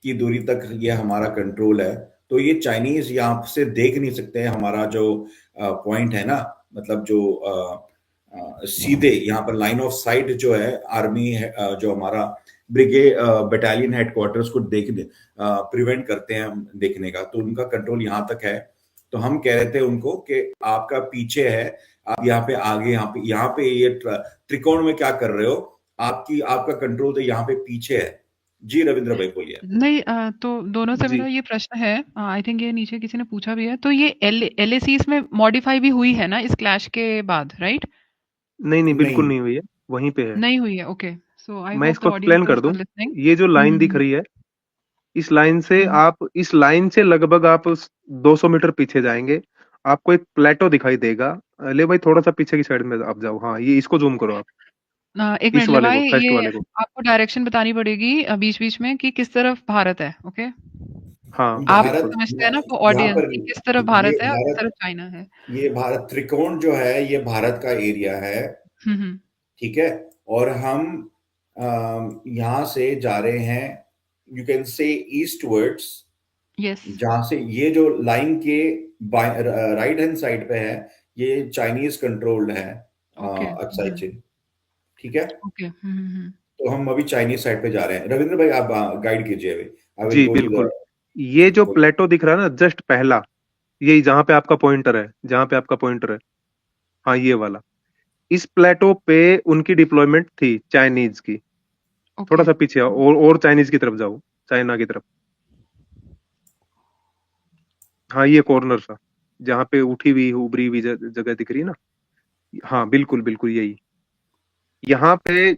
की दूरी तक ये हमारा कंट्रोल है। तो ये चाइनीज यहाँ से देख नहीं सकते हैं हमारा जो पॉइंट है ना, मतलब जो सीधे यहाँ पर लाइन ऑफ साइट जो है आर्मी जो हमारा ब्रिगेड बटालियन हेडक्वार्टर्स को प्रिवेंट करते हैं देखने का, तो उनका कंट्रोल यहाँ तक है। तो हम कह रहे थे उनको कि आपका पीछे है, आप यहाँ पे आगे, यहाँ पे ये त्रिकोण में क्या कर रहे हो, आपका कंट्रोल तो यहाँ पे पीछे है। जी रविंद्र भाई बोलिए। नहीं, तो दोनों से जी। मेरा ये प्रश्न है, आई थिंक ये नीचे किसी ने पूछा भी है, तो ये एलएसी इसमें मॉडिफाई भी हुई है ना इस क्लैश के बाद, राइट? नहीं बिल्कुल नहीं नहीं हुई है, वहीं पे है। नहीं हुई है, ओके। सो आई मैं होप द इसको एक्सप्लेन कर ऑडियंस दूं। Are listening. ये जो लाइन दिख रही है, इस लाइन से लगभग आप 200 मीटर पीछे जाएंगे, आपको एक प्लेटो दिखाई देगा। ले भाई थोड़ा सा पीछे की साइड में आप जाओ। हाँ, ये इसको जूम करो आप, एक इस मिनट ले वाले को, भाई, फर्स्ट ये वाले को। आपको डायरेक्शन बतानी पड़ेगी बीच बीच में कि किस तरफ भारत है, ओके? हाँ आप भारत समझते हैं ना, तो यहाँ ऑडियंस पर कि किस तरफ ये भारत है और किस तरफ चाइना है। ये भारत त्रिकोण जो है ये भारत का एरिया है, हम्म। ठीक है। और हम यहाँ से जा रहे हैं, you can say eastwards, yes. जहां से ये जो लाइन के राइट हैंड साइड पे है ये चाइनीज कंट्रोल्ड है ओके। अक्साई चिन, ठीक है। ओके। तो हम अभी चाइनीज साइड पे जा रहे हैं। रविंद्र भाई आप गाइड कीजिए अभी। आई विल जी गो टू बिल्कुल। द। ये जो प्लेटो दिख रहा है ना, जस्ट पहला, यही जहां पे आपका पॉइंटर है, हाँ ये वाला, इस प्लेटो पे उनकी डिप्लॉयमेंट थी चाइनीज की। थोड़ा सा पीछे आओ और चाइनीज की तरफ जाओ, चाइना की तरफ। हाँ, ये कॉर्नर सा जहाँ पे उठी हुई उभरी हुई जगह दिख रही है ना, हाँ बिल्कुल बिल्कुल यही। यहाँ पे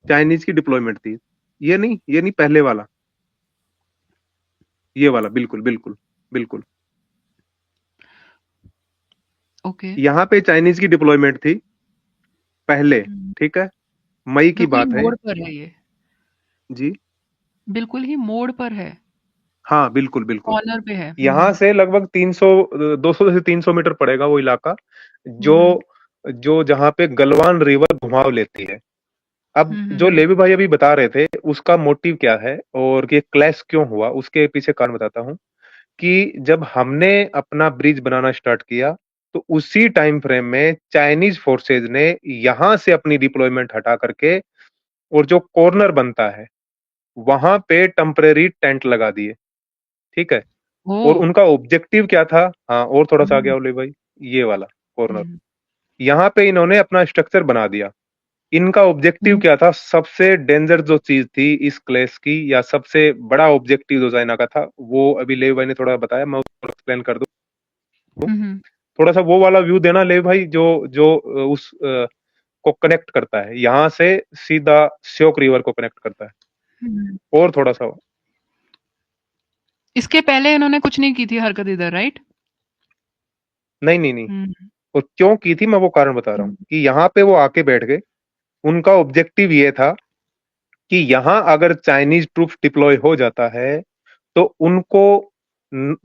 चाइनीज की डिप्लॉयमेंट थी। ये नहीं पहले वाला, ये वाला, बिल्कुल बिल्कुल बिल्कुल। ओके। यहाँ पे चाइनीज की डिप्लॉयमेंट थी पहले, ठीक है, मई की बिल्कुल ही बात है। मोड़ पर है ये। जी बिल्कुल ही मोड़ पर है, हाँ बिल्कुल बिल्कुल। कॉर्नर पे है। यहाँ से लगभग 200 से 300 मीटर पड़ेगा वो इलाका, जो जो जहाँ पे गलवान रिवर घुमाव लेती है। अब जो लेवी भाई अभी बता रहे थे उसका मोटिव क्या है और ये क्लैश क्यों हुआ, उसके पीछे कारण बताता हूँ। कि जब हमने अपना ब्रिज बनाना स्टार्ट किया तो उसी टाइम फ्रेम में चाइनीज फोर्सेज ने यहां से अपनी डिप्लॉयमेंट हटा करके और जो कॉर्नर बनता है वहां पे टेम्परेरी टेंट लगा दिए, ठीक है। और उनका ऑब्जेक्टिव क्या था, हाँ और थोड़ा सा आगे आओ ले भाई, ये वाला कॉर्नर, यहाँ पे इन्होंने अपना स्ट्रक्चर बना दिया। इनका ऑब्जेक्टिव क्या था, सबसे डेंजर जो चीज थी इस क्लैश की, या सबसे बड़ा ऑब्जेक्टिव जो चाइना का था, वो अभी लेवी भाई ने थोड़ा बताया, मैं उसको एक्सप्लेन कर दूं। थोड़ा सा वो वाला व्यू देना लेवी भाई, जो जो उस को कनेक्ट करता है, यहाँ से सीधा श्योक रिवर को कनेक्ट करता है। और थोड़ा सा इसके पहले इन्होंने कुछ नहीं की थी हरकत इधर, राइट? नहीं। और क्यों की थी मैं वो कारण बता रहा हूँ कि यहाँ पे वो आके बैठ गए। उनका ऑब्जेक्टिव ये था कि यहाँ अगर चाइनीज ट्रूप डिप्लॉय हो जाता है तो उनको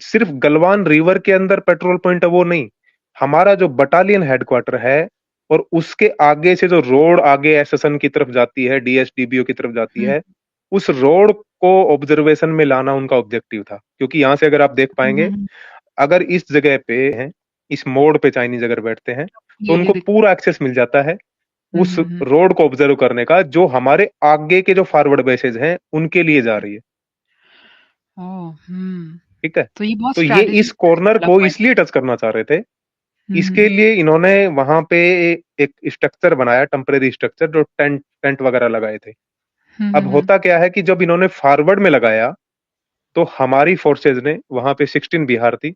सिर्फ गलवान रिवर के अंदर पेट्रोल पॉइंट है वो नहीं, हमारा जो बटालियन हेडक्वार्टर है और उसके आगे से जो रोड आगे एसएसएन की तरफ जाती है, डीएसडीबीओ की तरफ जाती है, उस रोड को ऑब्जर्वेशन में लाना उनका ऑब्जेक्टिव था। क्योंकि यहाँ से अगर आप देख पाएंगे अगर इस जगह पे हैं, इस मोड़ पे चाइनीज अगर बैठते हैं तो ये उनको दिख पूरा एक्सेस मिल जाता है उस हम्म। रोड को ऑब्जर्व करने का, जो हमारे आगे के जो फॉरवर्ड बेसेस हैं उनके लिए जा रही है। ओह ठीक है, तो ये बहुत तो ये स्ट्रैटेजी इस कॉर्नर डेवलप को हुआ इसलिए टच करना चाह रहे थे, इसके हम्म लिए इन्होंने वहां पे एक स्ट्रक्चर बनाया, टेम्परेरी स्ट्रक्चर, जो टेंट टेंट वगैरह लगाए थे। अब हम्म होता क्या है कि जब इन्होंने फॉरवर्ड में लगाया तो हमारी फोर्सेज ने, वहां पे 16 बिहार थी,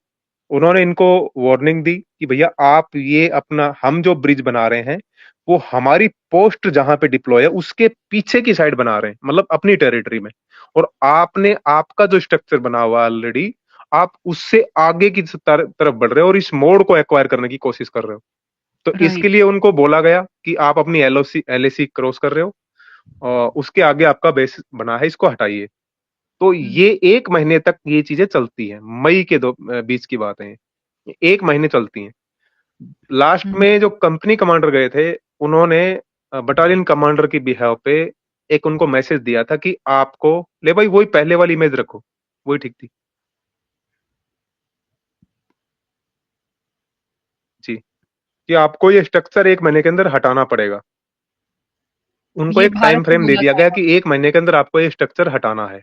उन्होंने इनको वार्निंग दी कि भैया आप ये अपना, हम जो ब्रिज बना रहे हैं वो हमारी पोस्ट जहां पे डिप्लॉय है उसके पीछे की साइड बना रहे हैं, मतलब अपनी टेरिटरी में, और आपने आपका जो स्ट्रक्चर बना हुआ ऑलरेडी, आप उससे आगे की तरफ बढ़ रहे हो और इस मोड़ को एक्वायर करने की कोशिश कर रहे हो। तो इसके राइट लिए उनको बोला गया कि आप अपनी एलओसी क्रॉस कर रहे हो और उसके आगे आपका बेस बना है, इसको हटाइए। तो ये 1 महीने तक ये चीजें चलती हैं, मई के बीच की बात है ये। 1 महीने चलती हैं। लास्ट हम्म में जो कंपनी कमांडर गए थे, उन्होंने बटालियन कमांडर की बिहाव पे एक उनको मैसेज दिया था कि आपको, ले भाई वही पहले वाली इमेज रखो, वही ठीक थी जी, कि आपको ये स्ट्रक्चर 1 महीने के अंदर हटाना पड़ेगा। उनको ये एक भारत टाइम को फ्रेम दे बोला दिया गया गया था कि 1 महीने के अंदर आपको ये स्ट्रक्चर हटाना है।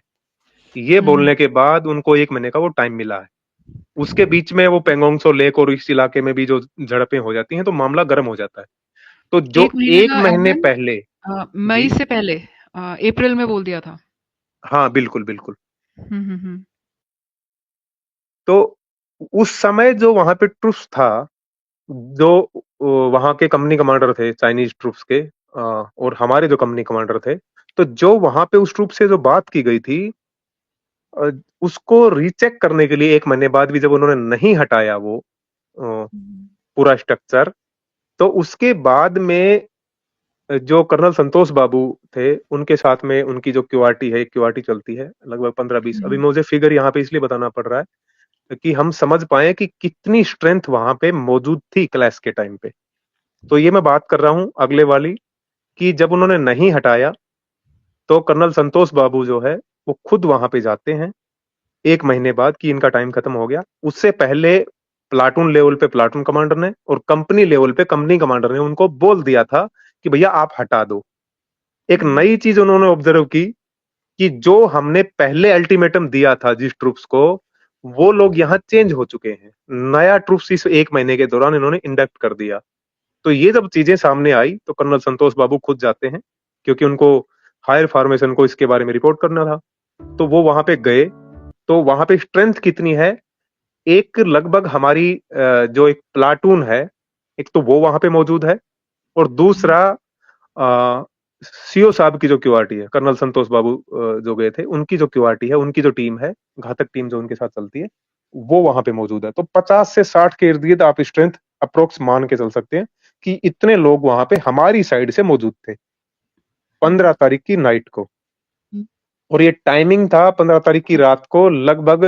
ये हम्म बोलने के बाद उनको 1 महीने का वो टाइम मिला है। उसके बीच में वो पेंगोंग सो लेक और इस इलाके में भी जो झड़पें हो जाती हैं तो मामला गर्म हो जाता है। तो जो 1 महीने एक का महीने एडमिन पहले, मई जी, से पहले अप्रैल में बोल दिया था हाँ बिल्कुल बिल्कुल। हम्म। तो उस समय जो वहां पे ट्रूप्स था, जो वहां के कंपनी कमांडर थे चाइनीज ट्रूप्स के, और हमारे जो कंपनी कमांडर थे, तो जो वहां पे उस ट्रूप से जो बात की गई थी, अ, उसको रीचेक करने के लिए 1 महीने बाद भी जब उन्होंने नहीं हटाया वो पूरा स्ट्रक्चर, तो उसके बाद में जो कर्नल संतोष बाबू थे, उनके साथ में उनकी जो क्यूआरटी है, क्यूआरटी चलती है लगभग 15-20, अभी मुझे फिगर यहाँ पे इसलिए बताना पड़ रहा है कि हम समझ पाए कि कितनी स्ट्रेंथ वहां पे मौजूद थी क्लैश के टाइम पे। तो ये मैं बात कर रहा हूं अगले वाली, कि जब उन्होंने नहीं हटाया तो कर्नल संतोष बाबू जो है वो खुद वहां पे जाते हैं 1 महीने बाद कि इनका टाइम खत्म हो गया। उससे पहले प्लाटून लेवल पे प्लाटून कमांडर ने और कंपनी लेवल पे कंपनी कमांडर ने उनको बोल दिया था कि भैया आप हटा दो। एक नई चीज उन्होंने ऑब्जर्व की कि जो हमने पहले अल्टीमेटम दिया था जिस ट्रूप्स को, वो लोग यहाँ चेंज हो चुके हैं, नया ट्रूप्स इस 1 महीने के दौरान इन्होंने इंडक्ट कर दिया। तो ये जब चीजें सामने आई तो कर्नल संतोष बाबू खुद जाते हैं, क्योंकि उनको हायर फॉर्मेशन को इसके बारे में रिपोर्ट करना था। तो वो वहां पे गए, तो वहां पे स्ट्रेंथ कितनी है, एक लगभग हमारी जो एक प्लाटून है, एक तो वो वहां पे मौजूद है, और दूसरा सीओ साहब की जो क्यूआरटी है, कर्नल संतोष बाबू जो गए थे, उनकी जो क्यूआरटी है, उनकी जो टीम है, घातक टीम जो उनके साथ चलती है, वो वहां पे मौजूद है। तो 50 से 60 के इर्द गिर्द आप स्ट्रेंथ अप्रोक्स मान के चल सकते हैं कि इतने लोग वहां पे हमारी साइड से मौजूद थे 15 तारीख की नाइट को। और ये टाइमिंग था 15 तारीख की रात को लगभग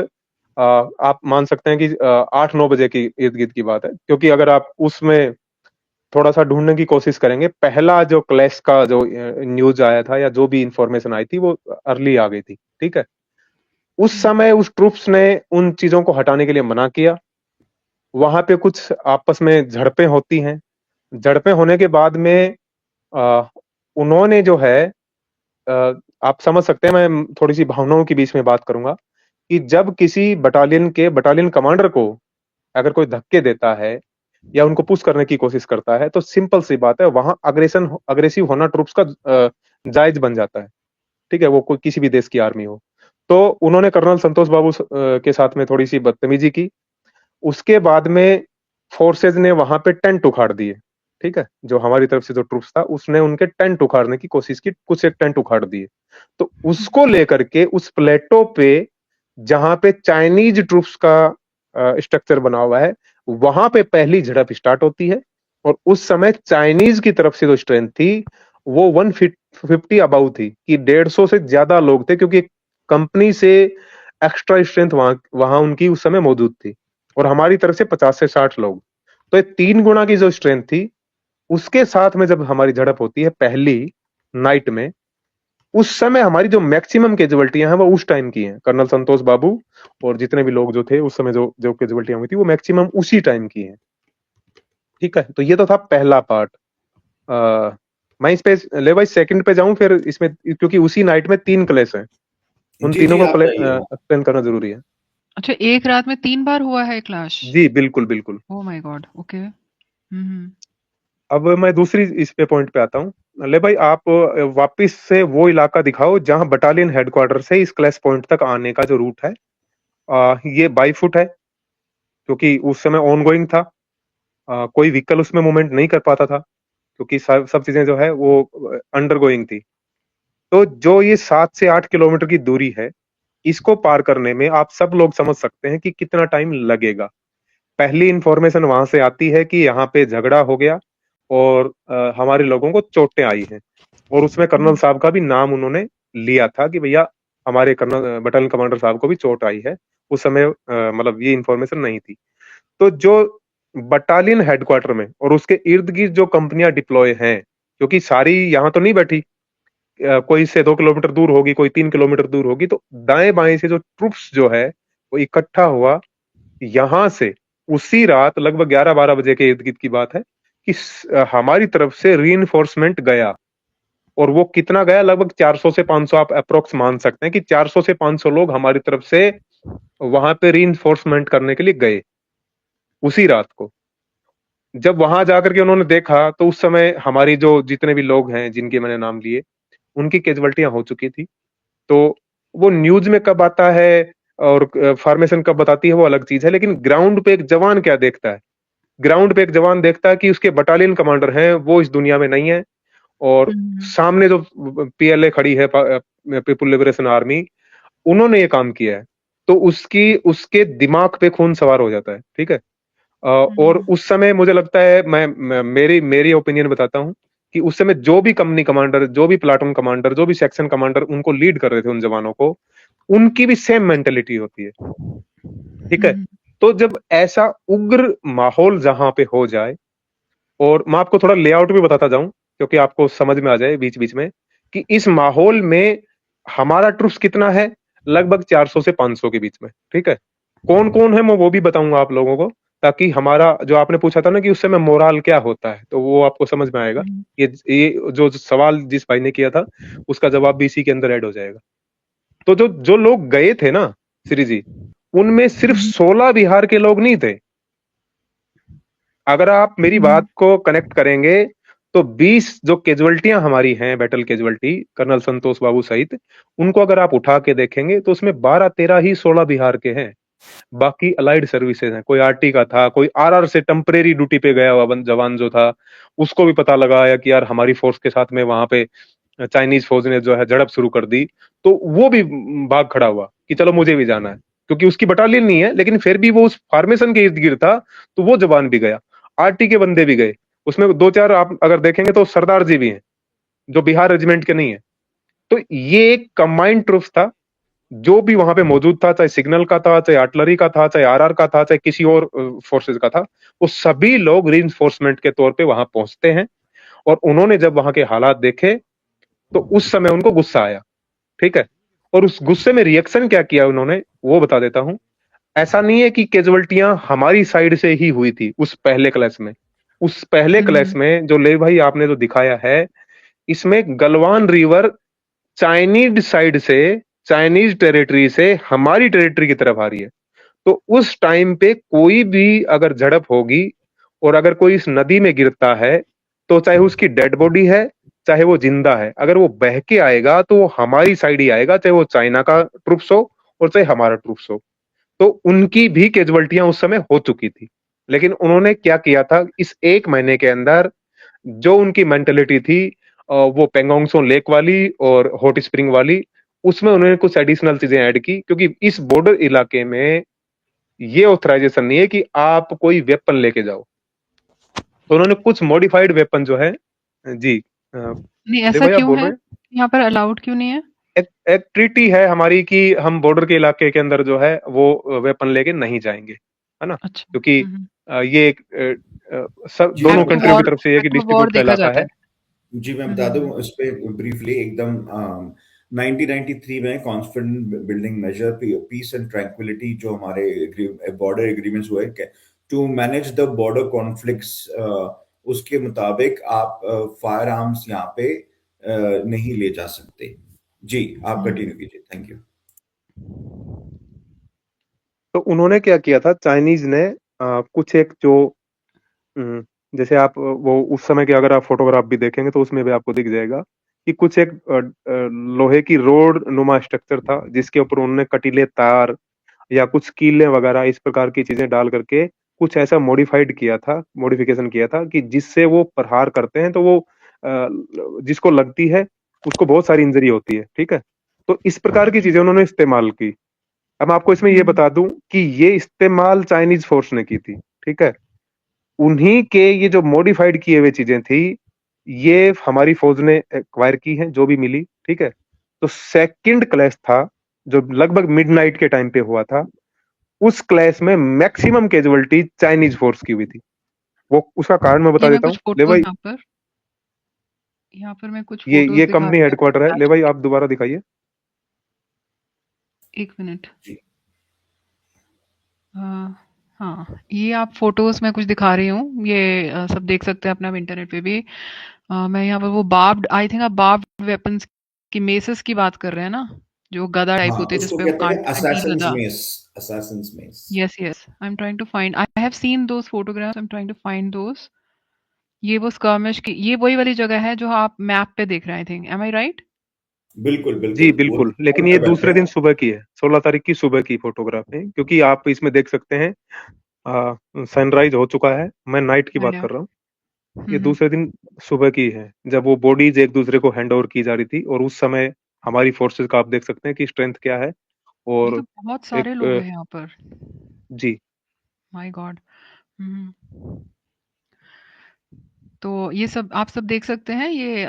आप मान सकते हैं कि 8-9 बजे की इर्द गिर्द की बात है, क्योंकि अगर आप उसमें थोड़ा सा ढूंढने की कोशिश करेंगे, पहला जो क्लैश का जो न्यूज आया था या जो भी इंफॉर्मेशन आई थी वो अर्ली आ गई थी। ठीक है, उस समय उस ट्रूप्स ने उन चीजों को हटाने के लिए मना किया। वहां पे कुछ आपस में झड़पें होती हैं, झड़पें होने के बाद में आ, उन्होंने जो है, आप समझ सकते हैं, मैं थोड़ी सी भावनाओं के बीच में बात करूंगा, कि जब किसी बटालियन कमांडर को अगर कोई धक्के देता है या उनको पुश करने की कोशिश करता है, तो सिंपल सी बात है, वहां अग्रेसिव होना ट्रूप्स का जायज बन जाता है। ठीक है, वो कोई किसी भी देश की आर्मी हो। तो उन्होंने कर्नल संतोष बाबू के साथ में थोड़ी सी बदतमीजी की। उसके बाद में फोर्सेज ने वहां पे टेंट उखाड़ दिए। ठीक है, जो हमारी तरफ से जो ट्रूप्स था उसने उनके टेंट उखाड़ने की कोशिश की, कुछ एक टेंट उखाड़ दिए। तो उसको लेकर के उस प्लेटो पे जहां पे चाइनीज ट्रूप्स का स्ट्रक्चर बना हुआ है, वहां पे पहली झड़प स्टार्ट होती है। और उस समय चाइनीज की तरफ से जो स्ट्रेंथ थी वो 150 अबाउ थी, कि 150 से ज्यादा लोग थे, क्योंकि कंपनी से एक्स्ट्रा स्ट्रेंथ वहां वहां उनकी उस समय मौजूद थी, और हमारी तरफ से 50 से 60 लोग। तो ये 3 गुना की जो स्ट्रेंथ थी, उसके साथ में जब हमारी झड़प होती है पहली नाइट में, उस समय हमारी जो मैक्सिमम कैजुअलिटियां हैं वो उस टाइम की हैं। कर्नल संतोष बाबू और जितने भी लोग जो थे उस समय जो जो कैजुअलिटियां हुई थी वो मैक्सिमम उसी टाइम की हैं। ठीक है, तो ये तो था पहला पार्ट। मैं इस पे ले भाई सेकंड पे जाऊं फिर इसमें, क्योंकि उसी नाइट में 3 क्लैश हैं, उन जी तीनों जी, को आप जाइए। एक्सप्लेन करना जरूरी है। अच्छा, एक रात में 3 बार हुआ है क्लैश? जी बिल्कुल बिल्कुल। Oh my God! ओके। हम्म। अब मैं दूसरी इस पे पॉइंट पे आता हूँ। ले भाई आप वापिस से वो इलाका दिखाओ जहां बटालियन हेडक्वार्टर से इस क्लैश पॉइंट तक आने का जो रूट है। ये बाई फुट है, क्योंकि उस समय ऑन गोइंग था। कोई व्हीकल उसमें मूवमेंट नहीं कर पाता था, क्योंकि सब सब चीजें जो है वो अंडर गोइंग थी। तो जो ये 7 से 8 किलोमीटर की दूरी है, इसको पार करने में आप सब लोग समझ सकते हैं कि कितना टाइम लगेगा। पहली इंफॉर्मेशन वहां से आती है कि यहाँ पे झगड़ा हो गया और हमारे लोगों को चोटें आई हैं, और उसमें कर्नल साहब का भी नाम उन्होंने लिया था कि भैया हमारे कर्नल बटालियन कमांडर साहब को भी चोट आई है। उस समय मतलब ये इंफॉर्मेशन नहीं थी। तो जो बटालियन हेडक्वार्टर में और उसके इर्द गिर्द जो कंपनियां डिप्लॉय हैं, क्योंकि सारी यहाँ तो नहीं बैठी, कोई से 2 किलोमीटर दूर होगी, कोई 3 किलोमीटर दूर होगी, तो दाएं बाएं से जो ट्रुप्स जो है वो इकट्ठा हुआ यहां से। उसी रात लगभग 11-12 बजे के इर्द गिर्द की बात है कि हमारी तरफ से रीइंफोर्समेंट गया। और वो कितना गया, लगभग 400 से 500 आप अप्रोक्स मान सकते हैं कि 400 से 500 लोग हमारी तरफ से वहां पे रीइंफोर्समेंट करने के लिए गए उसी रात को। जब वहां जाकर के उन्होंने देखा तो उस समय हमारी जो जितने भी लोग हैं जिनके मैंने नाम लिए, उनकी कैजुअलिटियां हो चुकी थी। तो वो न्यूज में कब आता है और फॉर्मेशन कब बताती है वो अलग चीज है, लेकिन ग्राउंड पे एक जवान क्या देखता है? ग्राउंड पे एक जवान देखता है कि उसके बटालियन कमांडर हैं वो इस दुनिया में नहीं है, और हम्म। सामने जो पीएलए खड़ी है, पीपुल लिबरेशन आर्मी, उन्होंने ये काम किया है। तो उसकी उसके दिमाग पे खून सवार हो जाता है। ठीक है। और हम्म। उस समय मुझे लगता है, मैं मेरी मेरी ओपिनियन बताता हूँ कि उस समय जो भी कंपनी कमांडर, जो भी प्लाटून कमांडर, जो भी सेक्शन कमांडर उनको लीड कर रहे थे उन जवानों को, उनकी भी सेम मेंटेलिटी होती है। ठीक है। हम्म। तो जब ऐसा उग्र माहौल जहां पे हो जाए, और मैं आपको थोड़ा लेआउट भी बताता जाऊं क्योंकि आपको समझ में आ जाए बीच बीच में कि इस माहौल में हमारा ट्रूप्स कितना है, लगभग 400 से 500 के बीच में। ठीक है। कौन कौन है मैं वो भी बताऊंगा आप लोगों को, ताकि हमारा जो आपने पूछा था ना कि उस समय मोराल क्या होता है, तो वो आपको समझ में आएगा। हम्म। ये जो सवाल जिस भाई ने किया था उसका जवाब भी इसी के अंदर ऐड हो जाएगा। तो जो जो लोग गए थे ना श्री जी, उनमें सिर्फ हम्म। 16 बिहार के लोग नहीं थे। अगर आप मेरी हम्म। बात को कनेक्ट करेंगे तो 20 जो कैजुअलिटियां हमारी हैं, बैटल कैजुअलिटी, कर्नल संतोष बाबू सहित, उनको अगर आप उठा के देखेंगे तो उसमें 12-13 ही 16 बिहार के हैं। बाकी अलाइड सर्विसेज हैं। कोई आरटी का था, कोई आरआर से टेम्परेरी ड्यूटी पे गया हुआ जवान जो था, उसको भी पता लगाया कि यार हमारी फोर्स के साथ में वहां पे चाइनीज फौज ने जो है झड़प शुरू कर दी, तो वो भी भाग खड़ा हुआ कि चलो मुझे भी जाना है, क्योंकि उसकी बटालियन नहीं है लेकिन फिर भी वो उस फॉर्मेशन के इर्द गिर्द था, तो वो जवान भी गया। आरटी के बंदे भी गए। उसमें 2-4 आप अगर देखेंगे तो सरदार जी भी हैं जो बिहार रेजिमेंट के नहीं है। तो ये एक कंबाइंड ट्रूप था। जो भी वहां पे मौजूद था, चाहे सिग्नल का था, चाहे आर्टिलरी का था, चाहे आरआर का था, चाहे किसी और फोर्सेज का था, वो सभी लोग रीइंफोर्समेंट के तौर पे वहां पहुंचते हैं। और उन्होंने जब वहां के हालात देखे तो उस समय उनको गुस्सा आया। ठीक है। और उस गुस्से में रिएक्शन क्या किया उन्होंने वो बता देता हूं। ऐसा नहीं है कि कैजुअलिटियां हमारी साइड से ही हुई थी उस पहले क्लैश में। उस पहले क्लैश हम्म। में जो ले भाई आपने जो दिखाया है, इसमें गलवान रिवर चाइनीज साइड से, चाइनीज टेरिटरी से हमारी टेरिटरी की तरफ आ रही है। तो उस टाइम पे कोई भी अगर झड़प होगी और अगर कोई इस नदी में गिरता है, तो चाहे उसकी डेड बॉडी है, चाहे वो जिंदा है, अगर वो बह के आएगा तो वो हमारी साइड ही आएगा, चाहे वो चाइना का ट्रूप्स हो और चाहे हमारा ट्रूप्स हो। तो उनकी भी कैजुअलिटियां उस समय हो चुकी थी। लेकिन उन्होंने क्या किया था, इस 1 महीने के अंदर जो उनकी मेंटेलिटी थी, वो पेंगोंगसो लेक वाली और हॉट स्प्रिंग वाली, उसमें उन्होंने कुछ एडिशनल चीजें ऐड की, क्योंकि इस बॉर्डर इलाके में ये ऑथराइजेशन नहीं है कि आप कोई वेपन लेके जाओ। तो उन्होंने कुछ मॉडिफाइड वेपन जो है, जी नहीं, ले ऐसा भाई आप क्यों बोल है? रहे हैं। यहाँ पर अलाउड क्यों नहीं है? एक ट्रीटी है हमारी कि हम बॉर्डर के इलाके के अंदर जो है वो वेपन लेके नहीं जाएंगे, है ना, अच्छा। क्योंकि ये एक सब दोनों एक्ट ऑफ कंट्रियों की वॉर, तरफ से ये कि एक्ट ऑफ वॉर डिस्प्यूट का देखा इलाका जाता है। है। जी, मैं बता दूँ इस पे ब्रीफली एकदम 1993 में constant building major peace and tranquillity जो हमारे बॉर्डर एग्रीमेंट्स हुए to manage the border conflicts, उसके मुताबिक आप फायर आर्म्स यहाँ पे नहीं ले जा सकते। जी, आप कंटिन्यू कीजिए। Thank you. तो उन्होंने क्या किया था, चाइनीज ने कुछ एक जो जैसे आप वो उस समय के अगर आप फोटोग्राफ भी देखेंगे तो उसमें भी आपको दिख जाएगा कि कुछ एक लोहे की रोड नुमा स्ट्रक्चर था जिसके ऊपर उन्होंने कटीले तार या कुछ कीले वगैरह इस प्रकार की चीजें डाल करके कुछ ऐसा मॉडिफिकेशन किया था कि जिससे वो प्रहार करते हैं तो वो जिसको लगती है उसको बहुत सारी इंजरी होती है, ठीक है। तो इस प्रकार की चीजें उन्होंने इस्तेमाल की। अब मैं आपको इसमें ये बता दूं कि ये इस्तेमाल चाइनीज फोर्स ने की थी, ठीक है। उन्हीं के ये जो मॉडिफाइड किए हुए चीजें थी, ये हमारी फौज ने एक्वायर की हैं, जो भी मिली, ठीक है। तो सेकंड क्लैश था जो लगभग मिडनाइट के टाइम पे हुआ था, उस क्लैश में मैक्सिमम कैजुअलिटी चाइनीज फोर्स की हुई थी। वो उसका कारण मैं ये बता मैं देता हूँ, कुछ ले फोटोज भाई। यहाँ पर मैं कुछ ये फोटोज ये दिखा कंपनी रही हेडक्वार्टर है, ले हूँ। भाई आप दोबारा दिखाइए। एक मिनट। जी। हाँ, ये आप फोटोज में कुछ दिखा रही हूँ, ये सब देख सकते हैं अपने आप इंटरनेट पे भी। मैं यहाँ पर वो बार्ब्ड, आई थिंक आप बार्ब्ड वेपन्स की मेसेस की बात कर रहे हैं ना, जो गदा टाइप हाँ, होते हैं उसको जिसपे वो कहते हैं काटते हैं, टी असैसिन्स गदा। Mace. Assassins mace. Yes yes, I am trying to find, I have seen those photographs, I am trying to find those. ये वो स्कर्मिश की, ये वही वाली जगह है जो आप मैप पे देख रहे हैं, I think, am I right? बिल्कुल, जी बिल्कुल। वो बिल्कुल, लेकिन ये पे बैठे दूसरे हैं। दिन सुबह की है, 16 तारीख की सुबह की फोटोग्राफ है, क्योंकि आप इसमें देख सकते हैं सनराइज हो चुका है, मैं नाइट की बात बढ़िया। कर रहा हूँ। ये दूसरे दिन सुबह की है जब वो बॉडीज एक दूसरे को हैंड ओवर की जा रही थी, और उस समय हमारी फोर्सेस का आप देख सकते हैं कि स्ट्रेंथ क्या है। ये तो और बहुत सारे एक लोग हैं यहाँ पर। जी माय गॉड। तो ये सब आप सब देख सकते हैं, ये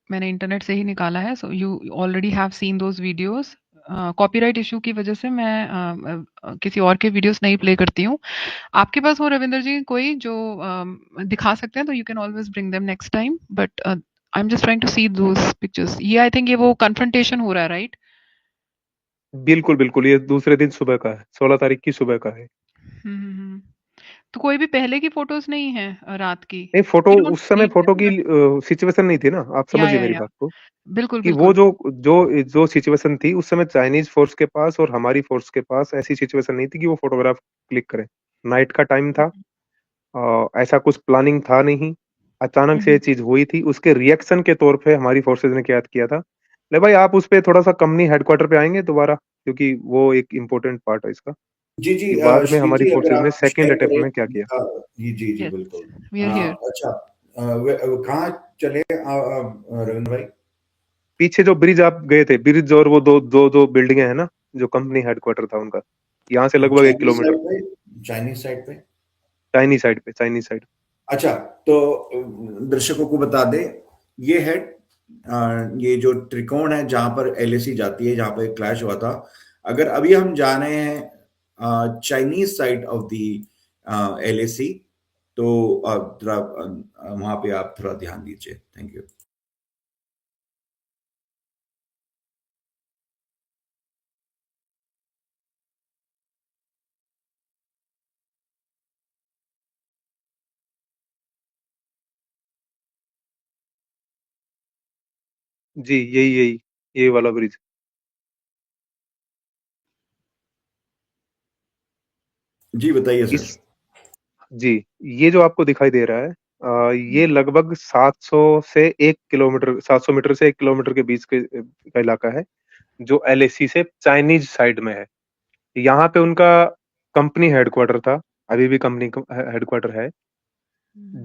मैंने इंटरनेट से ही निकाला है, so you already have seen those videos. Copyright issue की वजह से मैं किसी और के वीडियोस नहीं प्ले करती हूँ। आपके पास हो रविंदर जी कोई जो दिखा सकते हैं, तो you can always bring them next time, but I am just trying to see those pictures. ये आई थिंक ये वो कन्फ्रंटेशन हो रहा है, राइट? बिल्कुल बिल्कुल, ये दूसरे दिन सुबह का है, 16 तारीख की सुबह का है। हम्म। तो कोई भी पहले की फोटोज नहीं है रात की? नहीं, फोटो वी डोंट उस समय नीड फोटो की देम। सिचुएशन नहीं थी ना, आप समझिए मेरी या बात को। बिल्कुल कि वो बिल्कुल। जो जो जो सिचुएशन थी उस समय चाइनीज फोर्स के पास और हमारी फोर्स के पास ऐसी सिचुएशन नहीं थी कि वो फोटोग्राफ क्लिक करें। नाइट का टाइम था, ऐसा कुछ प्लानिंग था नहीं, अचानक से ये चीज हुई थी, उसके रिएक्शन के तौर पे हमारी फोर्सेज ने क्या किया था। ले भाई आप उस पे थोड़ा सा कंपनी हेडक्वार्टर पे आएंगे दोबारा, क्योंकि वो एक इम्पोर्टेंट पार्ट है इसका, जी, जी, कि बाद में श्री हमारी जी, अगर फोर्सेज ने आप सेकेंड शेयर अटेम्प्ट करें। में क्या किया। जी, जी, जी, यस, बिल्कुल। We are here. अच्छा, कहाँ चले रविंद्र भाई? पीछे जो ब्रिज आप गए थे, ब्रिज और वो दो दो दो बिल्डिंगे हैं ना, जो कंपनी हेडक्वार्टर था उनका, यहाँ से लगभग 1 किलोमीटर। चाइनीज साइड पे। चाइनीज साइड पे, चाइनीज साइड। अच्छा, तो दर्शकों को बता दें, ये है ये जो त्रिकोण है जहां पर एलएसी जाती है, जहां पर क्लैश हुआ था। अगर अभी हम जा रहे हैं Chinese side of the LAC, तो थोड़ा वहां पे आप थोड़ा ध्यान दीजिए। Thank you. जी यही यही, ये वाला ब्रिज। जी, बताइए सर। इस जी, ये जो आपको दिखाई दे रहा है, ये लगभग 700 से 1 किलोमीटर, 700 मीटर से 1 किलोमीटर के बीच का इलाका है, जो एलएसी से चाइनीज साइड में है। यहाँ पे उनका कंपनी हेडक्वार्टर था, अभी भी कंपनी हेडक्वार्टर है।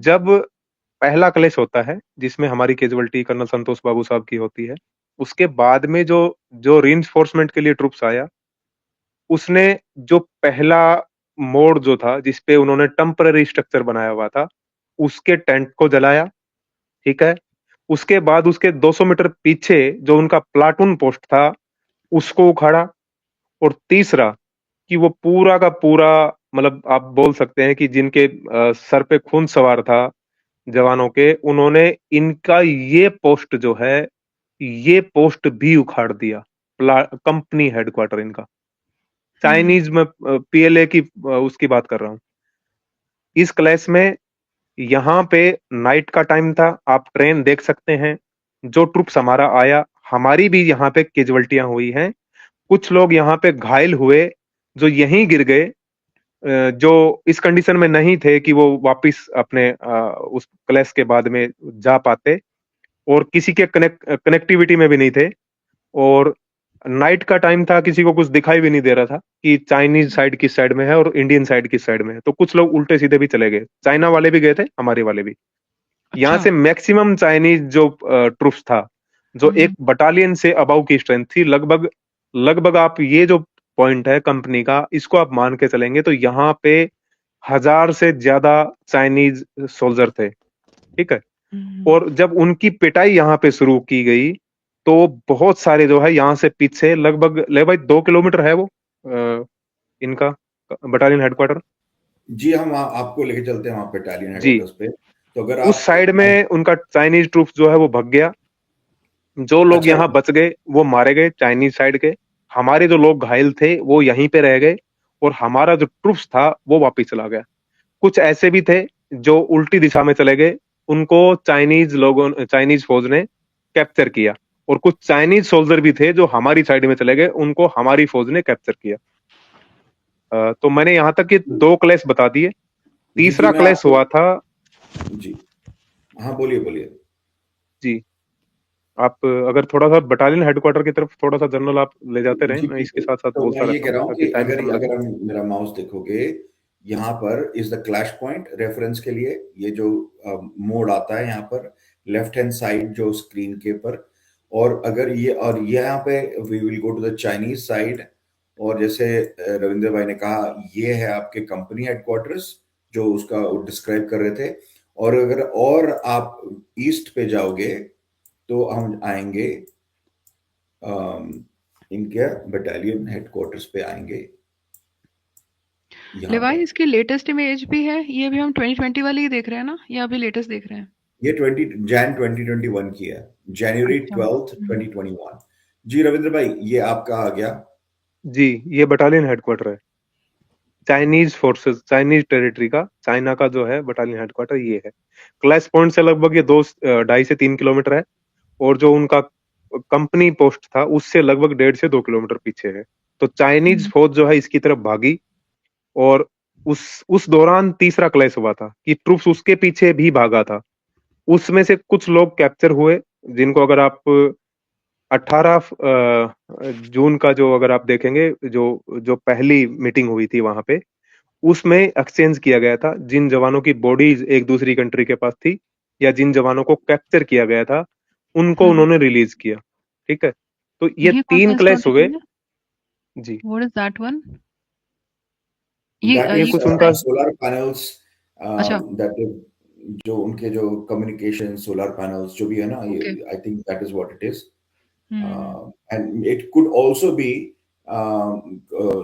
जब पहला क्लेश होता है जिसमें हमारी कैजुअलिटी कर्नल संतोष बाबू साहब की होती है, उसके बाद में जो जो रीइंफोर्समेंट के लिए ट्रुप्स आया, उसने जो पहला मोड़ जो था जिसपे उन्होंने टेम्पररी स्ट्रक्चर बनाया हुआ था, उसके टेंट को जलाया, ठीक है। उसके बाद उसके 200 मीटर पीछे जो उनका प्लाटून पोस्ट था उसको उखाड़ा। और तीसरा, कि वो पूरा का पूरा, मतलब आप बोल सकते हैं कि जिनके सर पे खून सवार था, जवानों के, उन्होंने इनका ये पोस्ट जो है, ये पोस्ट भी उखाड़ दिया, कंपनी हेडक्वार्टर इनका। चाइनीज में पीएलए की उसकी बात कर रहा हूं। इस क्लैश में यहाँ पे नाइट का टाइम था, आप ट्रेन देख सकते हैं, जो ट्रुप्स हमारा आया, हमारी भी यहाँ पे कैजुअल्टियां हुई हैं, कुछ लोग यहाँ पे घायल हुए जो यहीं गिर गए, जो इस कंडीशन में नहीं थे कि वो वापस अपने उस क्लैश के बाद में जा पाते, और किसी के कनेक्टिविटी में भी नहीं थे, और नाइट का टाइम था, किसी को कुछ दिखाई भी नहीं दे रहा था कि चाइनीज साइड किस साइड में है और इंडियन साइड किस साइड में है। तो कुछ लोग उल्टे सीधे भी चले गए, चाइना वाले भी गए थे, हमारे वाले भी। यहाँ से मैक्सिमम चाइनीज जो ट्रूप्स था, जो एक बटालियन से अबाउ की स्ट्रेंथ थी, लगभग लगभग आप ये जो पॉइंट है कंपनी का, इसको आप मान के चलेंगे तो यहाँ पे 1000 से ज्यादा चाइनीज सोल्जर थे, ठीक है। और जब उनकी पिटाई यहाँ पे शुरू की गई, तो बहुत सारे जो है यहाँ से पीछे, लगभग ले भाई 2 किलोमीटर है वो इनका बटालियन हेडक्वार्टर। जी, हम आपको लेके चलते हैं वहां बटालियन जी, हेडक्वार्टर्स पे। तो अगर उस साइड में उनका चाइनीज ट्रूप्स जो है वो भग गया, जो लोग अच्छा, यहाँ बच गए वो मारे गए चाइनीज साइड के, हमारे जो लोग घायल थे वो यहीं पे रह गए, और हमारा जो ट्रूप्स था वो वापिस चला गया। कुछ ऐसे भी थे जो उल्टी दिशा में चले गए, उनको चाइनीज फौज ने कैप्चर किया, और कुछ चाइनीज सोल्जर भी थे जो हमारी साइड में चले गए, उनको हमारी फौज ने कैप्चर किया। तो मैंने यहाँ तक ये 2 क्लैश बता दिए। तीसरा क्लैश हुआ था। जी हाँ, बोलिए बोलिए जी, आप अगर थोड़ा सा बटालियन हेडक्वार्टर की तरफ थोड़ा सा जनरल आप ले जाते रहे, मैं इसके साथ साथ तो बोलता मैं ये रहता कह रहा हूँ हूँ ताकि कि टाइम कम लगे। अगर हम मेरा माउस देखोगे, यहाँ पर is the clash point reference के लिए, ये जो मोड आता है यहाँ पर लेफ्ट हैंड साइड जो स्क्रीन के पर, और अगर ये यहाँ पे we will go to the Chinese side, और जैसे रविंद्र भाई ने कहा, ये है आपके कंपनी हेडक्वार्टर्स जो उसका डिस्क्राइब कर रहे थे। और अगर और आप ईस्ट पे जाओगे तो हम आएंगे इनके बटालियन हेडक्वार्टर्स पे आएंगे। लेवाई, इसकी लेटेस्ट इमेज भी है, ये भी हम 2020 वाली ही देख रहे हैं ना, या अभी लेटेस्ट देख रहे हैं? ये 2021 की है, जनवरी 12th 2021। जी रविंद्र भाई, ये आपका आ गया। जी, ये बटालियन हेडक्वार्टर है, चाइनीज फोर्सेस, चाइनीज टेरिटरी का, चाइना का जो है बटालियन हेडक्वार्टर ये है। क्लैश पॉइंट से लगभग ये 2.5 से 3 किलोमीटर है, और जो उनका कंपनी पोस्ट था उससे लगभग 1.5 से 2 किलोमीटर पीछे है। तो चाइनीज फौज जो है इसकी तरफ भागी, और उस दौरान तीसरा क्लैश हुआ था कि ट्रूप्स उसके पीछे भी भागा था। उसमें से कुछ लोग कैप्चर हुए, जिनको अगर आप 18 जून का जो अगर आप देखेंगे, जो जो पहली मीटिंग हुई थी वहां पे, उसमें एक्सचेंज किया गया था, जिन जवानों की बॉडीज एक दूसरी कंट्री के पास थी, या जिन जवानों को कैप्चर किया गया था, उनको उन्होंने रिलीज किया, ठीक है। तो ये 3 क्लैश हुए। जी, व्हाट इज दैट वन? ये कुछ उनका सोलर पैनल्स, अच्छा, जो उनके जो कम्युनिकेशन सोलर पैनल्स जो भी है ना, ये okay. I think that is what it is. And it could also be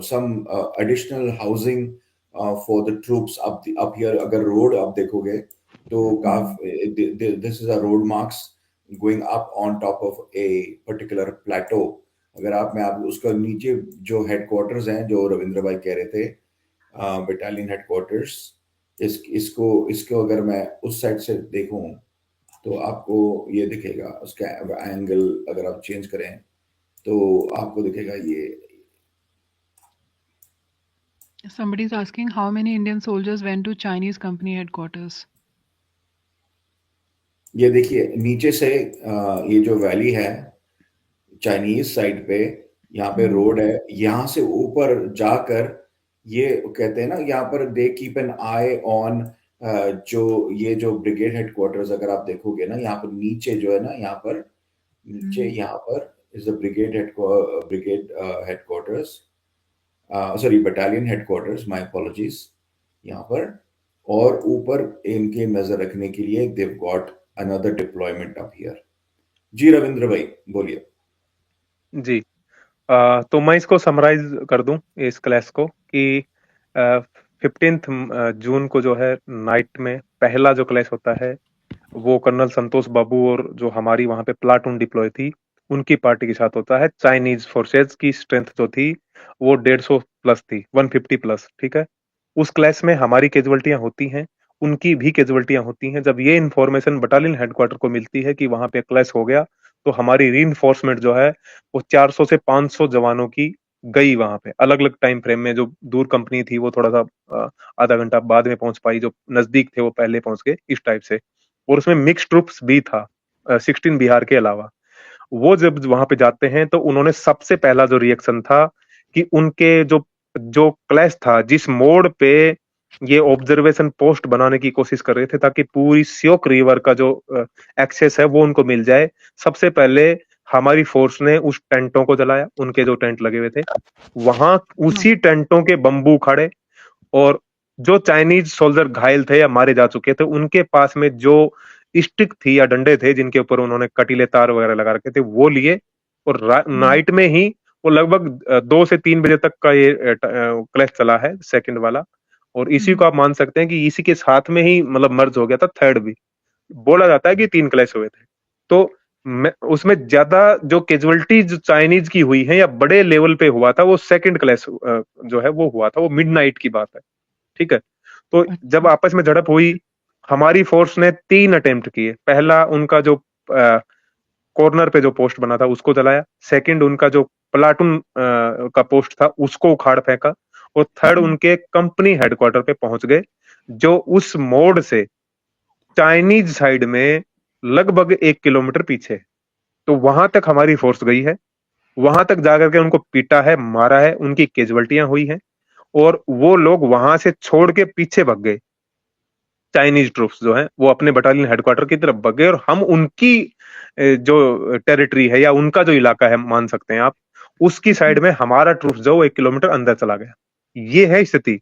some additional housing for the troops up here. अगर रोड आप देखोगे तो this is a road marks going up on top of a particular plateau. अगर आप उसका नीचे जो headquarters हैं जो रविंद्र भाई कह रहे थे, बटालियन हेडक्वार्टर्स, इसको अगर मैं उस साइड से देखूं तो आपको ये दिखेगा, उसका एंगल अगर आप चेंज करें तो आपको दिखेगा ये। Somebody is asking how many Indian soldiers went to Chinese company headquarters. ये देखिए नीचे से ये जो वैली है चाइनीज साइड पे, यहाँ पे रोड है, यहाँ से ऊपर जाकर ये कहते हैं ना, यहाँ पर they keep an I on, जो ब्रिगेड हेडक्वार्टर्स अगर आप देखोगे ना, यहाँ पर नीचे जो है ना, यहाँ पर नीचे यहाँ पर is the brigade headquarters, sorry battalion headquarters, my apologies, यहाँ पर। और ऊपर इनके नजर रखने के लिए they've got another deployment up here. जी रविंद्र भाई बोलिए। जी, तो मैं इसको समराइज कर दूं इस क्लास को कि 15 जून को जो है नाइट में पहला जो क्लैश होता है, वो कर्नल संतोष बाबू और जो हमारी वहां पे प्लाटून डिप्लॉय थी उनकी पार्टी के साथ होता है। चाइनीज फोर्सेज की स्ट्रेंथ जो थी वो 150 प्लस थी, 150 प्लस, ठीक है। उस क्लैश में हमारी कैजुअल्टियां होती हैं, उनकी भी कैजुअल्टियां होती हैं। जब ये इन्फॉर्मेशन बटालियन हेडक्वार्टर को मिलती है कि वहां पे क्लैश हो गया, तो हमारी रीइंफोर्समेंट जो है वो 400 से 500 जवानों की गई वहां पे अलग अलग टाइम फ्रेम में। जो दूर कंपनी थी वो थोड़ा सा आधा घंटा बाद में पहुंच पाई, जो नजदीक थे वो पहले पहुंच गए, इस टाइप से। और उसमें मिक्स ट्रुप्स भी था, 16 बिहार के अलावा। वो जब वहां पे जाते हैं तो उन्होंने सबसे पहला जो रिएक्शन था कि उनके जो जो क्लैश था, जिस मोड़ पे ये ऑब्जर्वेशन पोस्ट बनाने की कोशिश कर रहे थे ताकि पूरी स्योक रिवर का जो एक्सेस है वो उनको मिल जाए, सबसे पहले हमारी फोर्स ने उस टेंटों को जलाया, उनके जो टेंट लगे हुए थे वहां, हाँ। उसी टेंटों के बम्बू खड़े। और जो चाइनीज सोल्जर घायल थे या मारे जा चुके थे, उनके पास में जो स्टिक थी या डंडे थे जिनके ऊपर उन्होंने कटीले तार वगैरह लगा रखे थे, वो लिए। और नाइट में ही वो लगभग 2 से 3 बजे तक का ये क्लैश चला है, सेकंड वाला। और इसी को आप मान सकते हैं कि इसी के साथ में ही मतलब मर्ज हो गया था थर्ड भी। बोला जाता है कि 3 क्लैश हुए थे। तो उसमें ज्यादा जो कैजुअलिटीज चाइनीज की हुई है या बड़े लेवल पे हुआ था, वो सेकंड क्लैश जो है वो हुआ था, वो मिडनाइट की बात है, ठीक है। तो जब अच्छा। आपस में झड़प हुई, हमारी फोर्स ने 3 अटेम्प्ट किए। पहला उनका जो कॉर्नर पे जो पोस्ट बना था उसको जलाया, सेकंड उनका जो प्लाटून का पोस्ट था उसको उखाड़ फेंका, और थर्ड उनके कंपनी हेडक्वार्टर पे पहुंच गए, जो उस मोड़ से चाइनीज साइड में लगभग 1 किलोमीटर पीछे। तो वहां तक हमारी फोर्स गई है, वहां तक जाकर के उनको पीटा है, मारा है, उनकी कैजुअल्टियां हुई हैं। और वो लोग वहां से छोड़ के पीछे भग गए, चाइनीज ट्रूप्स जो हैं वो अपने बटालियन हेडक्वार्टर की तरफ भग गए, और हम उनकी जो टेरिटरी है या उनका जो इलाका है मान सकते हैं आप, उसकी साइड में हमारा ट्रूप्स जो 1 किलोमीटर अंदर चला गया। ये है स्थिति।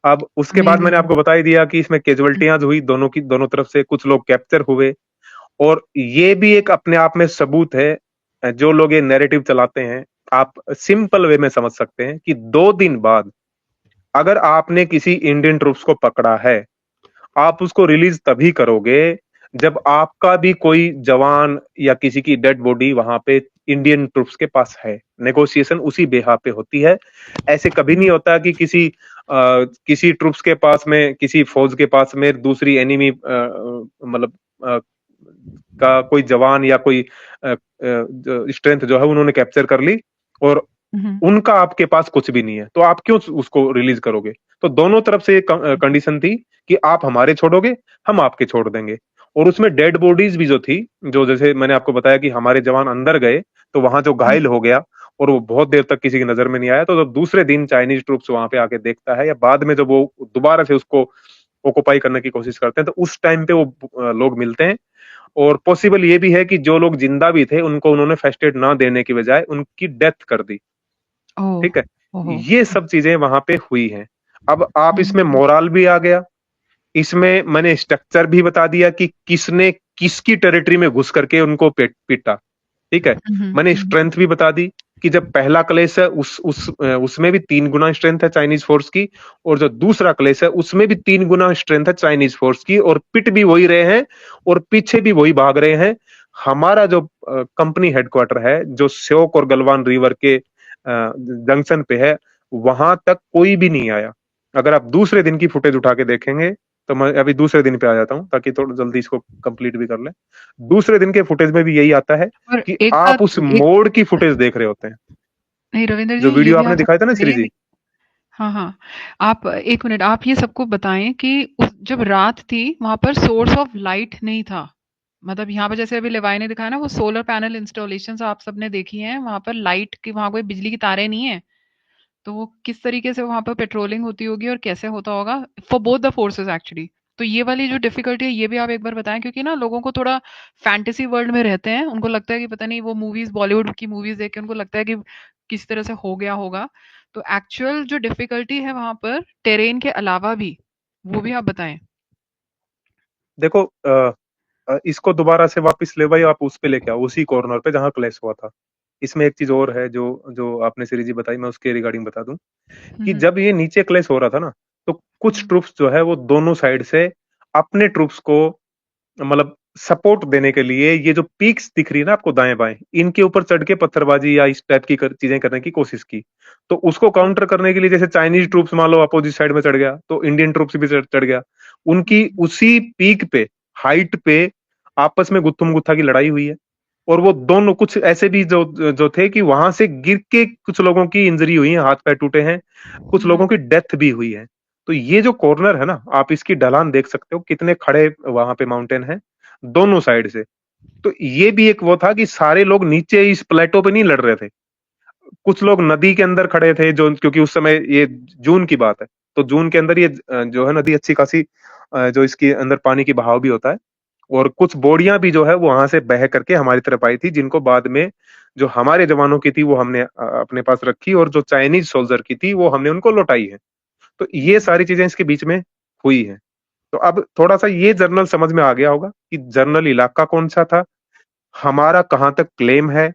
अब उसके बाद मैंने अमेजिंग। आपको बता ही दिया कि इसमें कैजुअल्टियां जो हुई दोनों की, दोनों तरफ से कुछ लोग कैप्चर हुए। और ये भी एक अपने आप में सबूत है, जो लोग ये नैरेटिव चलाते हैं, आप सिंपल वे में समझ सकते हैं कि 2 दिन बाद अगर आपने किसी इंडियन ट्रूप्स को पकड़ा है, आप उसको रिलीज तभी करोगे जब आपका भी कोई जवान या किसी की डेड बॉडी वहां पे इंडियन ट्रूप्स के पास है। नेगोशिएशन उसी बेहा पे होती है। ऐसे कभी नहीं होता कि किसी ट्रूप्स के पास में, किसी फौज के पास में दूसरी एनिमी मतलब का कोई जवान या कोई स्ट्रेंथ जो है उन्होंने कैप्चर कर ली, और उनका आपके पास कुछ भी नहीं है, तो आप क्यों उसको रिलीज करोगे? तो दोनों तरफ से कंडीशन थी कि आप हमारे छोड़ोगे, हम आपके छोड़ देंगे। और उसमें डेड बॉडीज भी जो थी, जो जैसे मैंने आपको बताया कि हमारे जवान अंदर गए तो वहां जो घायल हो गया और वो बहुत देर तक किसी की नजर में नहीं आया, तो जब दूसरे दिन चाइनीज ट्रूप्स वहां पे आके देखता है या बाद में जब वो दोबारा से उसको ऑक्युपाई करने की कोशिश करते हैं, तो उस टाइम पे वो लोग मिलते हैं। और पॉसिबल ये भी है कि जो लोग जिंदा भी थे उनको उन्होंने फर्स्ट एड ना देने की बजाय उनकी डेथ कर दी, ओह! ठीक है। ओहो! ये सब चीजें वहां पे हुई हैं। अब आप हुँ, इसमें हुँ, मोरल भी आ गया, इसमें मैंने स्ट्रक्चर भी बता दिया कि किसने किसकी टेरिटरी में घुस करके उनको पीटा, ठीक है। हुँ, हुँ, मैंने हुँ, स्ट्रेंथ भी बता दी कि जब पहला क्लेश है उसमें भी 3 गुना स्ट्रेंथ है चाइनीज फोर्स की, और जो दूसरा क्लेश है उसमें भी 3 गुना स्ट्रेंथ है चाइनीज फोर्स की, और पिट भी वही रहे हैं और पीछे भी वही भाग रहे हैं। हमारा जो कंपनी हेडक्वार्टर है जो श्योक और गलवान रिवर के जंक्शन पे है, वहां तक कोई भी नहीं आया। अगर आप दूसरे दिन की फुटेज उठा के देखेंगे, तो मैं अभी दूसरे दिन पे आ जाता हूं ताकि थोड़ा जल्दी इसको कंप्लीट भी कर लें। दूसरे दिन के फुटेज में भी यही आता है और कि एक आप बात उस एक मोड़ की फुटेज देख रहे होते हैं, नहीं रविंद्र जी, जो ये वीडियो भी आपने आप दिखाया था ना श्री बताइए। जी। हाँ, हाँ। आप 1 मिनट, आप ये सबको बताएँ कि उस जब रात थी, वहाँ पर सोर्स ऑफ लाइट नहीं था। मतलब यहाँ पे जैसे अभी लेवाई ने दिखाया ना, वो सोलर पैनल इंस्टॉलेशंस आप सबने देखी हैं, वहाँ पर लाइट की, वहाँ कोई बिजली की तारें नहीं हैं। तो वो किस तरीके से वहाँ पर पेट्रोलिंग होती होगी और कैसे होता होगा for both the forces actually. तो ये वाली जो डिफिकल्टी है ये भी आप एक बार बताएं, क्योंकि ना लोगों को थोड़ा फैंटेसी वर्ल्ड में रहते हैं, उनको लगता है कि पता नहीं वो मूवीज, बॉलीवुड की मूवीज देख के उनको लगता है कि किस तरह से हो गया होगा। तो एक्चुअल जो डिफिकल्टी है वहां पर टेरेन के अलावा भी, वो भी आप बताएं। देखो इसको दोबारा से वापस ले भाई, आप उस पे लेके आओ, उसी कॉर्नर पे जहां क्लैश हुआ था। इसमें एक चीज और है जो जो आपने श्री जी बताई, मैं उसके रिगार्डिंग बता दूं कि हम्म, जब ये नीचे क्लैश हो रहा था ना, तो कुछ हम्म, ट्रूप्स जो है वो दोनों साइड से अपने ट्रूप्स को मतलब सपोर्ट देने के लिए ये जो पीक्स दिख रही है ना आपको दाएं बाएं, इनके ऊपर चढ़ के पत्थरबाजी या इस टाइप की चीजें करने की कोशिश की। तो उसको काउंटर करने के लिए जैसे चाइनीज ट्रूप्स मान लो अपोजिट साइड में चढ़ गया, तो इंडियन ट्रूप्स भी चढ़ गया। उनकी उसी पीक पे, हाइट पे आपस में गुत्थुम गुत्था की लड़ाई हुई है। और वो दोनों कुछ ऐसे भी जो जो थे कि वहां से गिर के कुछ लोगों की इंजरी हुई है, हाथ पैर टूटे हैं, कुछ लोगों की डेथ भी हुई है। तो ये जो कॉर्नर है ना, आप इसकी ढलान देख सकते हो, कितने खड़े वहां पे माउंटेन है दोनों साइड से। तो ये भी एक वो था कि सारे लोग नीचे इस प्लेटो पे नहीं लड़ रहे थे, कुछ लोग नदी के अंदर खड़े थे, जो क्योंकि उस समय ये जून की बात है, तो जून के अंदर ये जो है नदी अच्छी खासी जो इसके अंदर पानी की बहाव भी होता है। और कुछ बोड़ियां भी जो है वो वहां से बह करके हमारी तरफ आई थी, जिनको बाद में जो हमारे जवानों की थी वो हमने अपने पास रखी, और जो चाइनीज सोल्जर की थी वो हमने उनको लौटाई है। तो ये सारी चीजें इसके बीच में हुई है। तो अब थोड़ा सा ये जर्नल समझ में आ गया होगा कि जर्नल इलाका कौन सा था, हमारा कहां तक क्लेम है,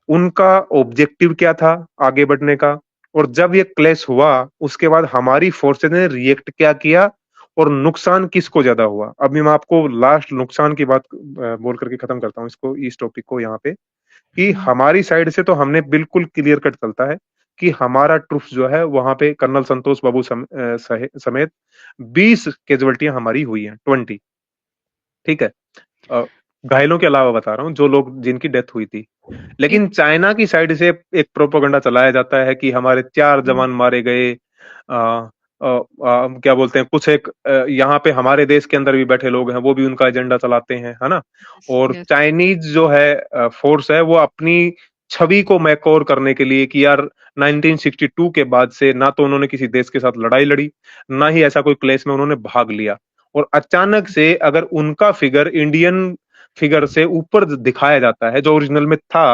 उनका ऑब्जेक्टिव क्या था आगे बढ़ने का, और जब ये क्लैश हुआ उसके बाद हमारी फोर्सेज ने रिएक्ट क्या किया, और नुकसान किसको ज्यादा हुआ। अभी मैं आपको लास्ट नुकसान की बात बोल करके खत्म करता हूँ इसको, इस टॉपिक को यहाँ पे, कि हमारी साइड से तो हमने बिल्कुल क्लियर कट चलता है कि हमारा ट्रूप्स जो है वहां पे कर्नल संतोष बाबू समेत 20 कैजुअल्टियां हमारी हुई हैं, 20। ठीक है, घायलों के अलावा बता रहा हूँ, जो लोग जिनकी डेथ हुई थी। लेकिन चाइना की साइड से एक प्रोपेगेंडा चलाया जाता है कि हमारे 4 जवान मारे गए। क्या बोलते हैं, कुछ एक यहाँ पे हमारे देश के अंदर भी बैठे लोग हैं, वो भी उनका एजेंडा चलाते हैं, है ना। और चाइनीज जो है फोर्स है, वो अपनी छवि को मैकोर करने के लिए कि यार 1962 के बाद से ना तो उन्होंने किसी देश के साथ लड़ाई लड़ी, ना ही ऐसा कोई क्लेश में उन्होंने भाग लिया, और अचानक से अगर उनका फिगर इंडियन फिगर से ऊपर दिखाया जाता है जो ओरिजिनल में था,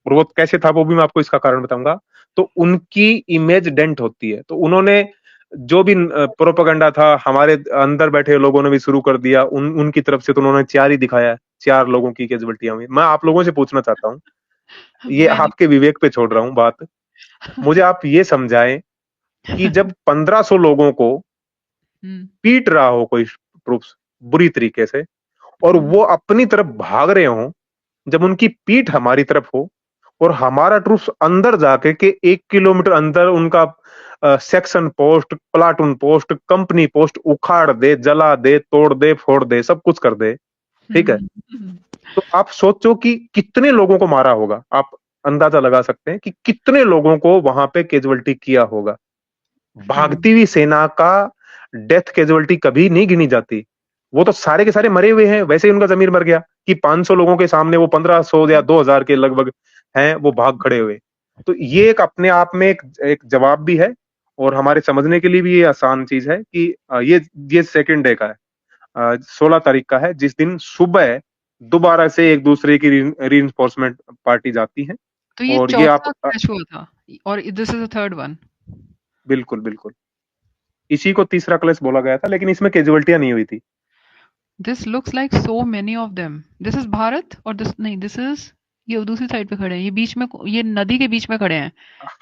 और वो कैसे था वो भी मैं आपको इसका कारण बताऊंगा, तो उनकी इमेज डेंट होती है। तो उन्होंने जो भी प्रोपेगेंडा था हमारे अंदर बैठे लोगों ने भी शुरू कर दिया, उनकी तरफ से तो उन्होंने 4 ही दिखाया, 4 लोगों की कैजुअल्टियां हुई। मैं आप लोगों से पूछना चाहता हूँ, ये आपके विवेक पे छोड़ रहा हूँ बात, मुझे आप ये समझाएं कि जब 1500 लोगों को पीट रहा हो कोई ट्रूप्स बुरी तरीके से, और वो अपनी तरफ भाग रहे हो, जब उनकी पीठ हमारी तरफ हो, और हमारा ट्रूप्स अंदर जाके के 1 किलोमीटर अंदर उनका section post, platoon post, company post उखाड़ दे, जला दे, तोड़ दे, फोड़ दे, सब कुछ कर दे, ठीक है, तो आप सोचो कि कितने लोगों को मारा होगा। आप अंदाजा लगा सकते हैं कि कितने लोगों को वहां पे कैजुअल्टी किया होगा। भागती हुई सेना का डेथ कैजुअल्टी कभी नहीं गिनी जाती, वो तो सारे के सारे मरे हुए हैं, वैसे ही उनका जमीर मर गया कि 500 लोगों के सामने वो 1500 या 2000 के लगभग हैं वो भाग खड़े हुए। तो ये एक अपने आप में एक जवाब भी है, और हमारे समझने के लिए भी ये आसान चीज है कि ये सेकंड डे का है, 16 तारीख का है, जिस दिन सुबह दोबारा से एक दूसरे की रीइंफोर्समेंट पार्टी जाती है। तो ये और ये आप चौथा क्रैश हुआ था, और this is the third one. बिल्कुल बिल्कुल, इसी को तीसरा क्लैश बोला गया था, लेकिन इसमें कैजुअल्टियां नहीं हुई थी। This looks like so many of them. This is Bharat, और दिस नहीं, दिस इज, ये दूसरी साइड पे खड़े हैं, ये बीच में, ये नदी के बीच में खड़े हैं।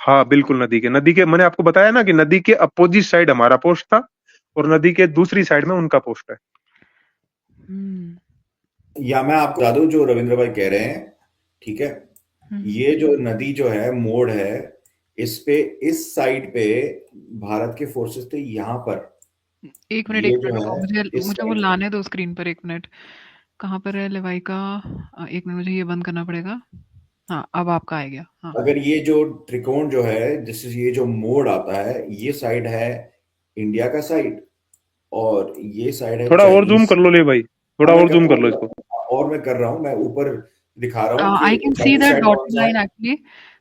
हाँ बिल्कुल, नदी के मैंने आपको बताया ना कि नदी के अपोजिट साइड हमारा पोस्ट था, और नदी के दूसरी साइड में उनका पोस्ट है। या मैं आपको बता दूं जो रविंद्र भाई कह रहे हैं, ठीक है, ये जो नदी जो है मोड़ है, इस पे इस साइड पे भारत के फोर्सेस थे, यहाँ पर एक मिनट ये रुको, जो है मुझे वो लाने दो स्क्रीन पर, एक मिनट। कहाँ पर है लेवाई का? एक मिनट, मुझे ये बंद करना पड़ेगा। हाँ, अब आपका आ गया। हाँ, अगर ये जो त्रिकोण जो है, जिससे ये जो मोड़ आता है, ये साइड है इंडिया का साइड, और ये साइड है थोड़ा और जूम चाइनीज। कर लो ले भाई, थोड़ा और जूम कर लो इसको। और मैं कर रहा हूँ, मैं ऊपर दिखा रहा हूँ आई कि can see Chinese that side कौन डॉटेड सा है। Line actually.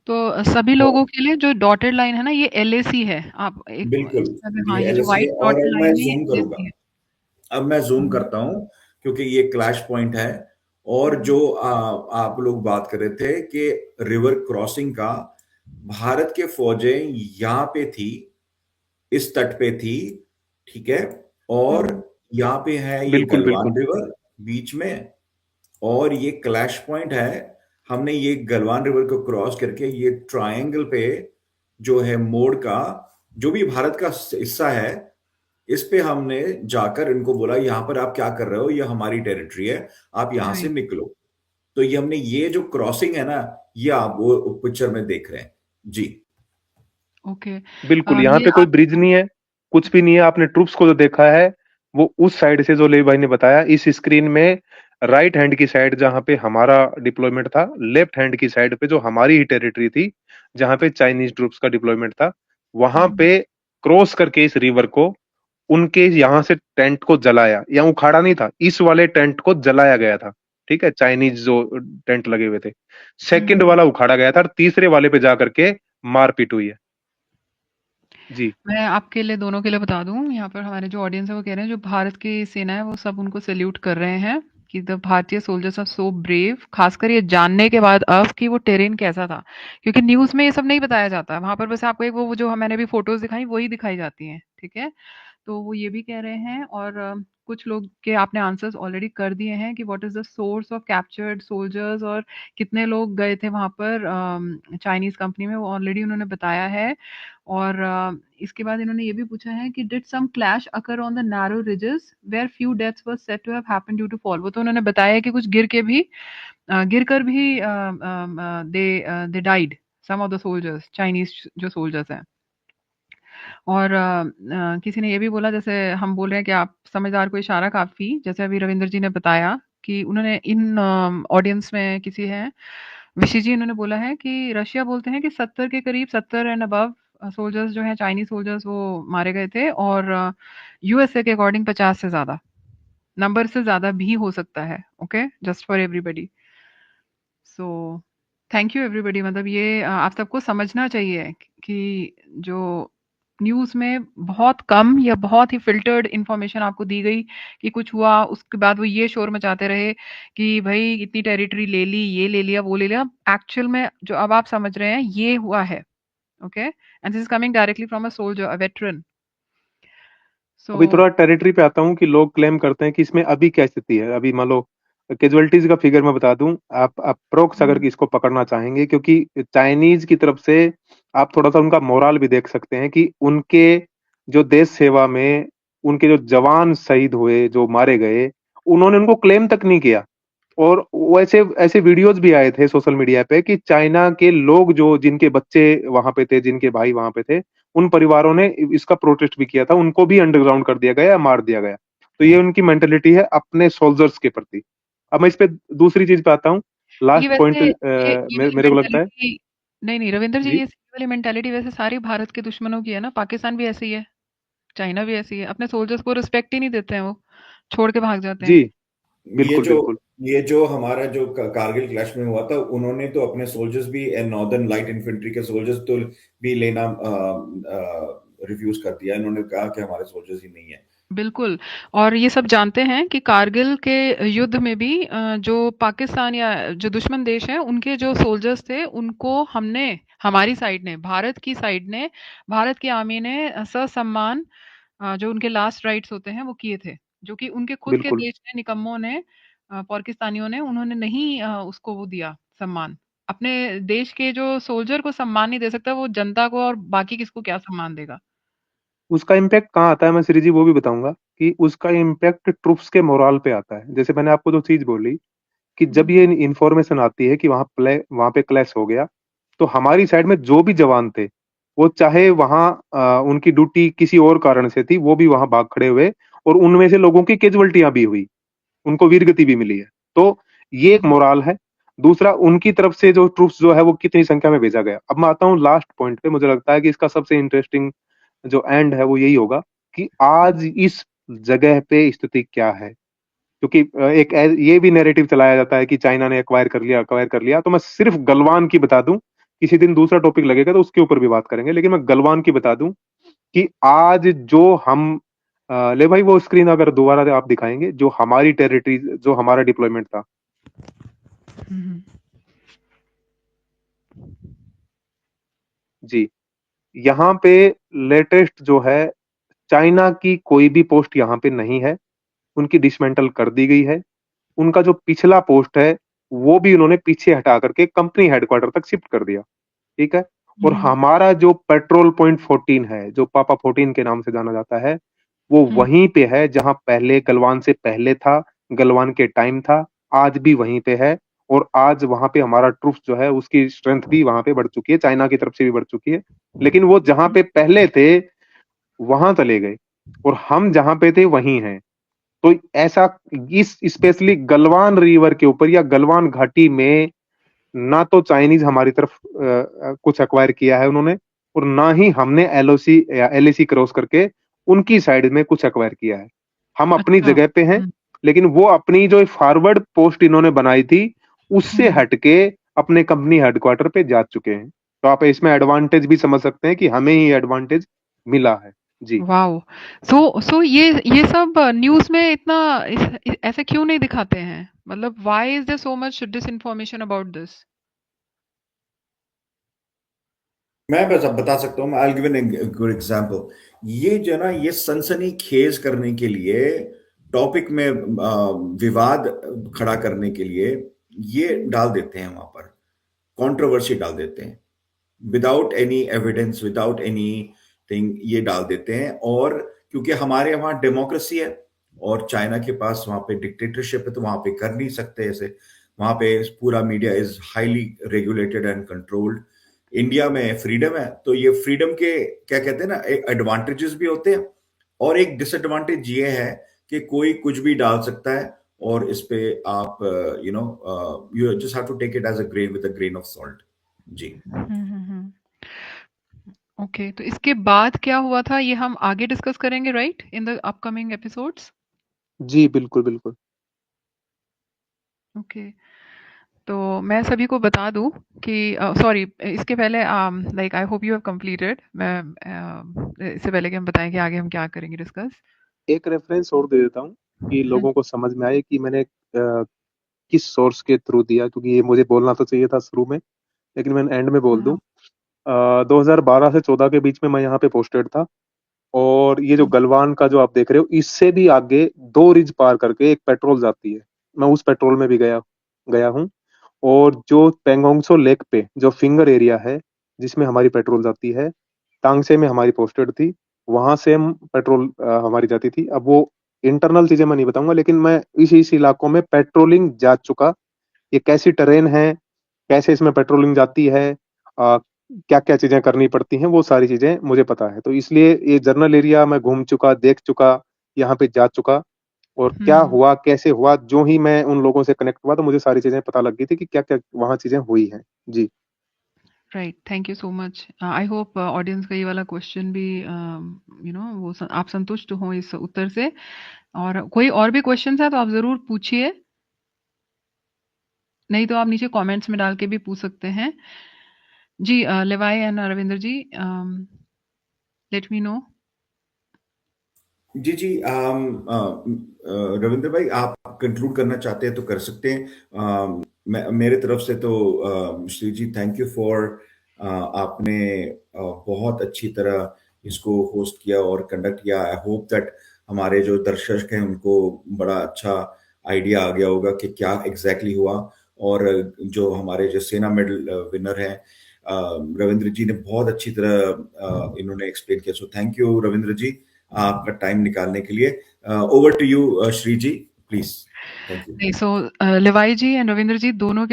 तो सभी लोगों के लिए जो डॉटेड लाइन है ना, ये एलएसी है। आप एक, बिल्कुल, हाँ, ये ये जो एलएसी व्हाइट है। और डॉटेड अब मैं लाइन है, ये जूम करूंगा, एलएसी है। अब मैं जूम करता हूँ, क्योंकि ये क्लैश पॉइंट है। और जो आप लोग बात कर रहे थे कि रिवर क्रॉसिंग का, भारत के फौजें यहाँ पे थी, इस तट पे थी, ठीक है, और यहाँ पे है ये बिल्कुल गलवान बिल्कुल रिवर बीच में, और ये क्लैश पॉइंट है। हमने ये गलवान रिवर को क्रॉस करके ये ट्रायंगल पे जो है मोड़ का, जो भी भारत का हिस्सा है, इस पे हमने जाकर इनको बोला यहाँ पर आप क्या कर रहे हो, ये हमारी टेरिटरी है, आप यहाँ से राइट। निकलो। तो ये हमने ये जो क्रॉसिंग है ना, ये आप वो पिक्चर में देख रहे हैं जी। ओके। बिल्कुल, यहाँ ये पे कोई ब्रिज आपको नहीं है, कुछ भी नहीं है। आपने ट्रूप्स को जो देखा है वो उस साइड से, जो लेवी भाई ने बताया, इस स्क्रीन में राइट हैंड की साइड जहां पे हमारा डिप्लॉयमेंट था, लेफ्ट हैंड की साइड पे जो हमारी ही टेरिटरी थी, जहां पे चाइनीज ट्रूप्स का डिप्लॉयमेंट था, वहां हुँ, पे क्रॉस करके इस रिवर को उनके यहाँ से टेंट को जलाया, या उखाड़ा नहीं था, इस वाले टेंट को जलाया गया था। ठीक है, चाइनीज जो टेंट लगे हुए थे, सेकंड हुँ। वाला उखाड़ा गया था और तीसरे वाले पे जाकर के मारपीट हुई है जी। मैं आपके लिए दोनों के लिए बता दूँ, यहाँ पर हमारे जो ऑडियंस है वो कह रहे हैं जो भारत की सेना है वो सब उनको सैल्यूट कर रहे हैं कि द भारतीय सोल्जर्स आर सो ब्रेव, खासकर ये जानने के बाद अब कि वो टेरेन कैसा था, क्योंकि न्यूज़ में ये सब नहीं बताया जाता है, वहाँ पर बस आपको एक वो जो मैंने भी फोटोज दिखाई वही दिखाई जाती हैं, ठीक है। तो वो ये भी कह रहे हैं, और कुछ लोग के आपने आंसर्स ऑलरेडी कर दिए हैं कि what is the source of captured soldiers और कितने लोग गए थे वहां पर चाइनीज कंपनी में, वो ऑलरेडी उन्होंने बताया है। और इसके बाद इन्होंने ये भी पूछा है कि did some clash occur on the narrow ridges where few deaths were said to have happened due to fall. वो तो उन्होंने बताया है कि कुछ गिर कर भी they died, some of the soldiers, Chinese जो सोल्जर्स हैं। और किसी ने ये भी बोला, जैसे हम बोल रहे हैं कि आप समझदार को इशारा काफ़ी, जैसे अभी रविंद्र जी ने बताया कि उन्होंने इन ऑडियंस में किसी हैं, विशी जी, उन्होंने बोला है कि रशिया बोलते हैं कि 70 के करीब, 70 एंड अबव सोल्जर्स जो हैं, चाइनीज सोल्जर्स, वो मारे गए थे, और यूएसए के अकॉर्डिंग 50 से ज़्यादा, नंबर से ज़्यादा भी हो सकता है। Okay, just for everybody. So thank you everybody, मतलब ये आप सबको समझना चाहिए कि जो न्यूज़ में बहुत कम या बहुत ही फ़िल्टर्ड इन्फॉर्मेशन आपको दी गई कि कुछ हुआ, उसके बाद वो ये शोर मचाते रहे कि भई इतनी टेरिटरी ले ली, ये ले लिया, वो ले लिया। एक्चुअल में जो अब आप समझ रहे हैं, ये हुआ है, okay? And this is coming directly from a soldier, a veteran. So अभी थोड़ा टेरिटरी पे आता हूँ कि लोग क्लेम करते हैं कि इसमें अभी क्या स्थिति है। अभी मान लो कैजुअलिटीज का फिगर मैं बता दूं, आप अप्रोक्स अगर हुँ, इसको पकड़ना चाहेंगे, क्योंकि चाइनीज की तरफ से आप थोड़ा सा उनका मोरल भी देख सकते हैं कि उनके जो देश सेवा में उनके जो जवान शहीद हुए, जो मारे गए, उन्होंने उनको क्लेम तक नहीं किया। और वैसे ऐसे वीडियोस भी आए थे सोशल मीडिया पे कि चाइना के लोग जो, जिनके बच्चे वहां पे थे, जिनके भाई वहां पे थे, उन परिवारों ने इसका प्रोटेस्ट भी किया था, उनको भी अंडरग्राउंड कर दिया गया या मार दिया गया। तो ये उनकी मेंटेलिटी है अपने सोल्जर्स के प्रति। अब मैं इस पे दूसरी चीज पे आता हूँ, ये लास्ट वैसे पॉइंट ये वाली मेरे को लगता है मेंटालिटी, नहीं, नहीं रविंद्र जी, जी। ये वाली मेंटालिटी वैसे सारी भारत के दुश्मनों की है ना, पाकिस्तान भी ऐसे ही है, चाइना भी ऐसी है, अपने सोल्जर्स को रिस्पेक्ट ही नहीं देते हैं वो, छोड़ के भाग जाते जी हैं। ये बिल्कुल जो बिल्कुल। ये जो हमारा जो कारगिल क्लैश में हुआ था, उन्होंने तो अपने सोल्जर्स भी, नॉर्दर्न लाइट इन्फेंट्री के सोल्जर्स तो भी लेना रिफ्यूज कर दिया। इन्होंने कहा कि हमारे सोल्जर्स ही नहीं है। बिल्कुल। और ये सब जानते हैं कि कारगिल के युद्ध में भी जो पाकिस्तान या जो दुश्मन देश हैं, उनके जो सोल्जर्स थे, उनको हमने, हमारी साइड ने, भारत की साइड ने, भारत की आर्मी ने ससम्मान जो उनके लास्ट राइट्स होते हैं वो किए थे, जो कि उनके खुद के बिल्कुल देश ने, निकम्मों ने, पाकिस्तानियों ने, उन्होंने नहीं उसको वो दिया सम्मान। अपने देश के जो सोल्जर को सम्मान नहीं दे सकता, वो जनता को और बाकी किसको क्या सम्मान देगा? उसका इम्पैक्ट कहाँ आता है, मैं श्री जी वो भी बताऊंगा कि उसका इम्पैक्ट ट्रुप्स के मोरल पे आता है। जैसे मैंने आपको जो चीज बोली कि जब ये हुँ, इंफॉर्मेशन आती है कि वहां पे क्लैश हो गया, तो हमारी साइड में जो भी जवान थे, वो चाहे वहां उनकी ड्यूटी किसी और कारण से थी, वो भी वहां भाग खड़े हुए, और उनमें से लोगों की कैजुअल्टियां भी हुई, उनको वीरगति भी मिली है। तो ये एक हुँ, मोराल है। दूसरा, उनकी तरफ से जो ट्रूप्स जो है वो कितनी संख्या में भेजा गया। अब मैं आता हूँ लास्ट पॉइंट पे, मुझे लगता है कि इसका सबसे इंटरेस्टिंग जो एंड है वो यही होगा कि आज इस जगह पे स्थिति क्या है। क्योंकि ये भी नैरेटिव चलाया जाता है कि चाइना ने एक्वायर कर लिया। तो मैं सिर्फ गलवान की बता दूं, किसी दिन दूसरा टॉपिक लगेगा तो उसके ऊपर भी बात करेंगे, लेकिन मैं गलवान की बता दूं कि आज जो हम ले भाई वो स्क्रीन अगर दोबारा आप दिखाएंगे, जो हमारी टेरिटरी, जो हमारा डिप्लॉयमेंट था हुँ, जी, यहाँ पे लेटेस्ट जो है, चाइना की कोई भी पोस्ट यहाँ पे नहीं है, उनकी डिसमेंटल कर दी गई है। उनका जो पिछला पोस्ट है वो भी उन्होंने पीछे हटा करके कंपनी हेडक्वार्टर तक शिफ्ट कर दिया। ठीक है। और हुँ, हमारा जो पेट्रोल पॉइंट 14 है, जो पापा 14 के नाम से जाना जाता है, वो वहीं पे है जहां पहले गलवान से पहले था, गलवान के टाइम था, आज भी वहीं पे है। और आज वहां पे हमारा ट्रूप्स जो है उसकी स्ट्रेंथ भी वहां पे बढ़ चुकी है, चाइना की तरफ से भी बढ़ चुकी है। लेकिन वो जहां पे पहले थे वहां चले गए और हम जहां पे थे वहीं हैं। तो ऐसा इस स्पेशली गलवान रिवर के ऊपर या गलवान घाटी में ना तो चाइनीज हमारी तरफ कुछ एक्वायर किया है उन्होंने, और ना ही हमने एलओसी या एलएसी क्रॉस करके उनकी साइड में कुछ एक्वायर किया है। हम अपनी अच्छा। जगह पे हैं, लेकिन वो अपनी जो फॉरवर्ड पोस्ट इन्होंने बनाई थी उससे हटके अपने कंपनी हेडक्वार्टर पे जा चुके हैं। तो आप इसमें एडवांटेज भी समझ सकते हैं कि हमें ही एडवांटेज मिला है। जी। वाओ! सो ये सब न्यूज़ में इतना ऐसे क्यों नहीं दिखाते हैं? मतलब why is there so much disinformation about this? मैं बस अब बता सकता हूँ, I give an good example. ये जो है ना, ये सनसनी खेज करने के लिए, टॉपिक में विवाद खड़ा करने के लिए ये डाल देते हैं वहां पर, कंट्रोवर्सी डाल देते हैं, without any evidence, without any thing ये डाल देते हैं। और क्योंकि हमारे वहाँ डेमोक्रेसी है और चाइना के पास वहाँ पे डिक्टेटरशिप है, तो वहाँ पे कर नहीं सकते ऐसे। वहाँ पे पूरा media is highly regulated and controlled. India में फ्रीडम है, तो ये फ्रीडम के क्या कहते हैं ना, एडवांटेजेस भी होते हैं और एक डिसएडवांटेज ये है कि कोई कुछ भी डाल सकता है, और इस पे आप you just have to take it as a grain with a grain of salt. जी। ओके, तो इसके बाद क्या हुआ था ये हम आगे डिस्कस करेंगे, right? In the upcoming episodes? जी बिल्कुल बिल्कुल। ओके। तो मैं सभी को बता दूं कि सॉरी, इसके पहले like I hope you have completed. मैं इससे पहले कि हम बताएं कि आगे हम क्या करेंगे डिस्कस। एक रेफरेंस और दे देता हूँ कि लोगों को समझ में आए कि मैंने किस सोर्स के थ्रू दिया, क्योंकि ये मुझे बोलना तो चाहिए था शुरू में, लेकिन मैं एंड में बोल दूं। 2012 से 14 के बीच में मैं यहाँ पे पोस्टेड था, और ये जो गलवान का जो आप देख रहे हो, इससे भी आगे 2 रिज पार करके एक पेट्रोल जाती है। मैं उस पेट्रोल में भी गया गया हूँ। और जो पेंगोंगसो लेक पे जो फिंगर एरिया है जिसमें हमारी पेट्रोल जाती है, तांगसे में हमारी पोस्टेड थी, वहां से हम पेट्रोल हमारी जाती थी। अब वो इंटरनल चीजें मैं नहीं बताऊंगा, लेकिन मैं इस इलाकों में पेट्रोलिंग जा चुका। ये कैसी ट्रेन है, कैसे इसमें पेट्रोलिंग जाती है, क्या क्या चीजें करनी पड़ती हैं, वो सारी चीजें मुझे पता है। तो इसलिए ये जर्नल एरिया मैं घूम चुका, देख चुका, यहाँ पे जा चुका। और क्या हुआ कैसे हुआ, जो ही मैं उन लोगों से कनेक्ट हुआ तो मुझे सारी चीजें पता लग गई थी कि क्या क्या वहां चीजें हुई हैं। जी। Right, thank you so much. I hope audience का ये वाला क्वेश्चन भी वो आप संतुष्ट हो इस उत्तर से। और कोई और भी क्वेश्चन है तो आप ज़रूर पूछिए, नहीं तो आप नीचे कमेंट्स में डाल के भी पूछ सकते हैं। जी, लेवाई एंड रविंद्र जी, लेट मी नो। जी जी, रविंद्र भाई, आप कंक्लूड करना चाहते हैं तो कर सकते हैं। मेरे तरफ से तो श्री जी, थैंक यू फॉर, आपने बहुत अच्छी तरह इसको होस्ट किया और कंडक्ट किया। आई होप दैट हमारे जो दर्शक हैं उनको बड़ा अच्छा आइडिया आ गया होगा कि क्या एग्जैक्टली हुआ। और जो हमारे जो सेना मेडल विनर हैं, रविंद्र जी ने बहुत अच्छी तरह इन्होंने एक्सप्लेन किया। So thank you Ravindra ji, आपका टाइम निकालने के लिए। Over to you Shri ji, please. Thank you. नहीं, सो लिवाई जी एंड रविंद्र जी दोनों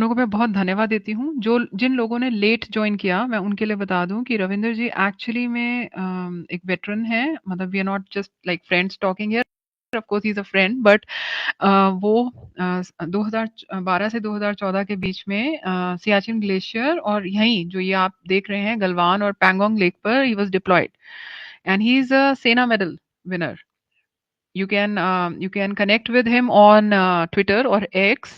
को मैं बहुत धन्यवाद देती हूँ। जो जिन लोगों ने लेट ज्वाइन किया, मैं उनके लिए बता दूं कि रविंद्र जी एक्चुअली में एक वेटरन है। मतलब we are not just like friends talking here, of course he is a friend, but वो 2012 से 2014 के बीच में सियाचिन ग्लेशियर और यहीं जो ये आप देख रहे हैं गलवान और पैंगोंग लेक पर he was deployed, and he is a Sena medal winner. You can connect with him on Twitter or X.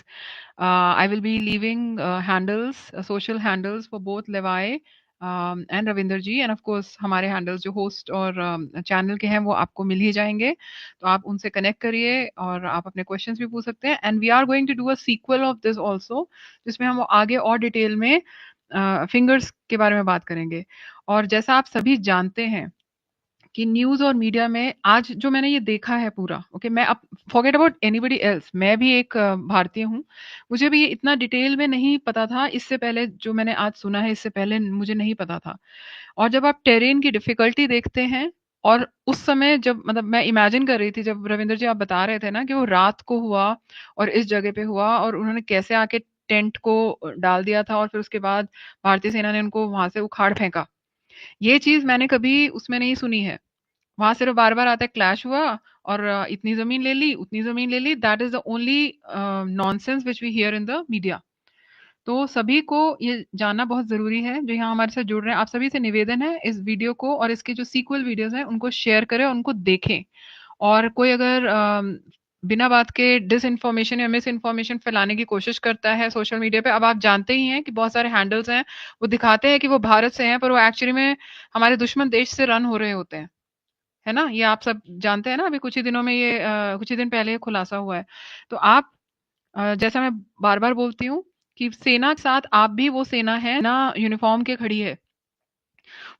I will be leaving handles, social handles for both Levi and Ravinder ji, and of course हमारे handles जो host और channel के हैं वो आपको मिल ही जाएंगे। तो आप उनसे connect करिए और आप अपने questions भी पूछ सकते हैं। And we are going to do a sequel of this also, जिसमें हम आगे और डिटेल में फिंगर्स के बारे में बात करेंगे। और जैसा आप सभी जानते हैं कि न्यूज़ और मीडिया में आज जो मैंने ये देखा है पूरा, ओके, मैं अब फॉरगेट अबाउट एनीबॉडी एल्स, मैं भी एक भारतीय हूँ। मुझे भी ये इतना डिटेल में नहीं पता था इससे पहले, जो मैंने आज सुना है इससे पहले मुझे नहीं पता था। और जब आप टेरेन की डिफिकल्टी देखते हैं और उस समय जब मतलब मैं इमेजिन कर रही थी जब रविंद्र जी आप बता रहे थे ना कि वो रात को हुआ और इस जगह पे हुआ और उन्होंने कैसे आके टेंट को डाल दिया था और फिर उसके बाद भारतीय सेना ने उनको वहां से उखाड़ फेंका। ये चीज मैंने कभी उसमें नहीं सुनी है। वहां सिर्फ बार बार आता है क्लैश हुआ और इतनी जमीन ले ली उतनी जमीन ले ली। That is the only nonsense which we hear in the media. तो सभी को ये जानना बहुत ज़रूरी है, जो यहाँ हमारे साथ जुड़ रहे हैं, आप सभी से निवेदन है इस वीडियो को और इसके जो सीक्वल वीडियोज़ हैं, उनको शेयर करें और उनको देखें। और कोई अगर बिना बात के डिसइन्फॉर्मेशन या मिसइन्फॉर्मेशन फैलाने की कोशिश करता है सोशल मीडिया पे, अब आप जानते ही हैं कि बहुत सारे हैंडल्स हैं, वो दिखाते हैं कि वो भारत से हैं, पर वो एक्चुअली में हमारे दुश्मन देश से रन हो रहे होते हैं। है ना? ये आप सब जानते हैं ना, अभी कुछ ही दिनों में ये कुछ ही दिन पहले ये खुलासा हुआ है। तो आप जैसा मैं बार-बार बोलती हूँ कि सेना के साथ आप भी वो सेना है ना यूनिफ़ॉर्म के खड़ी है।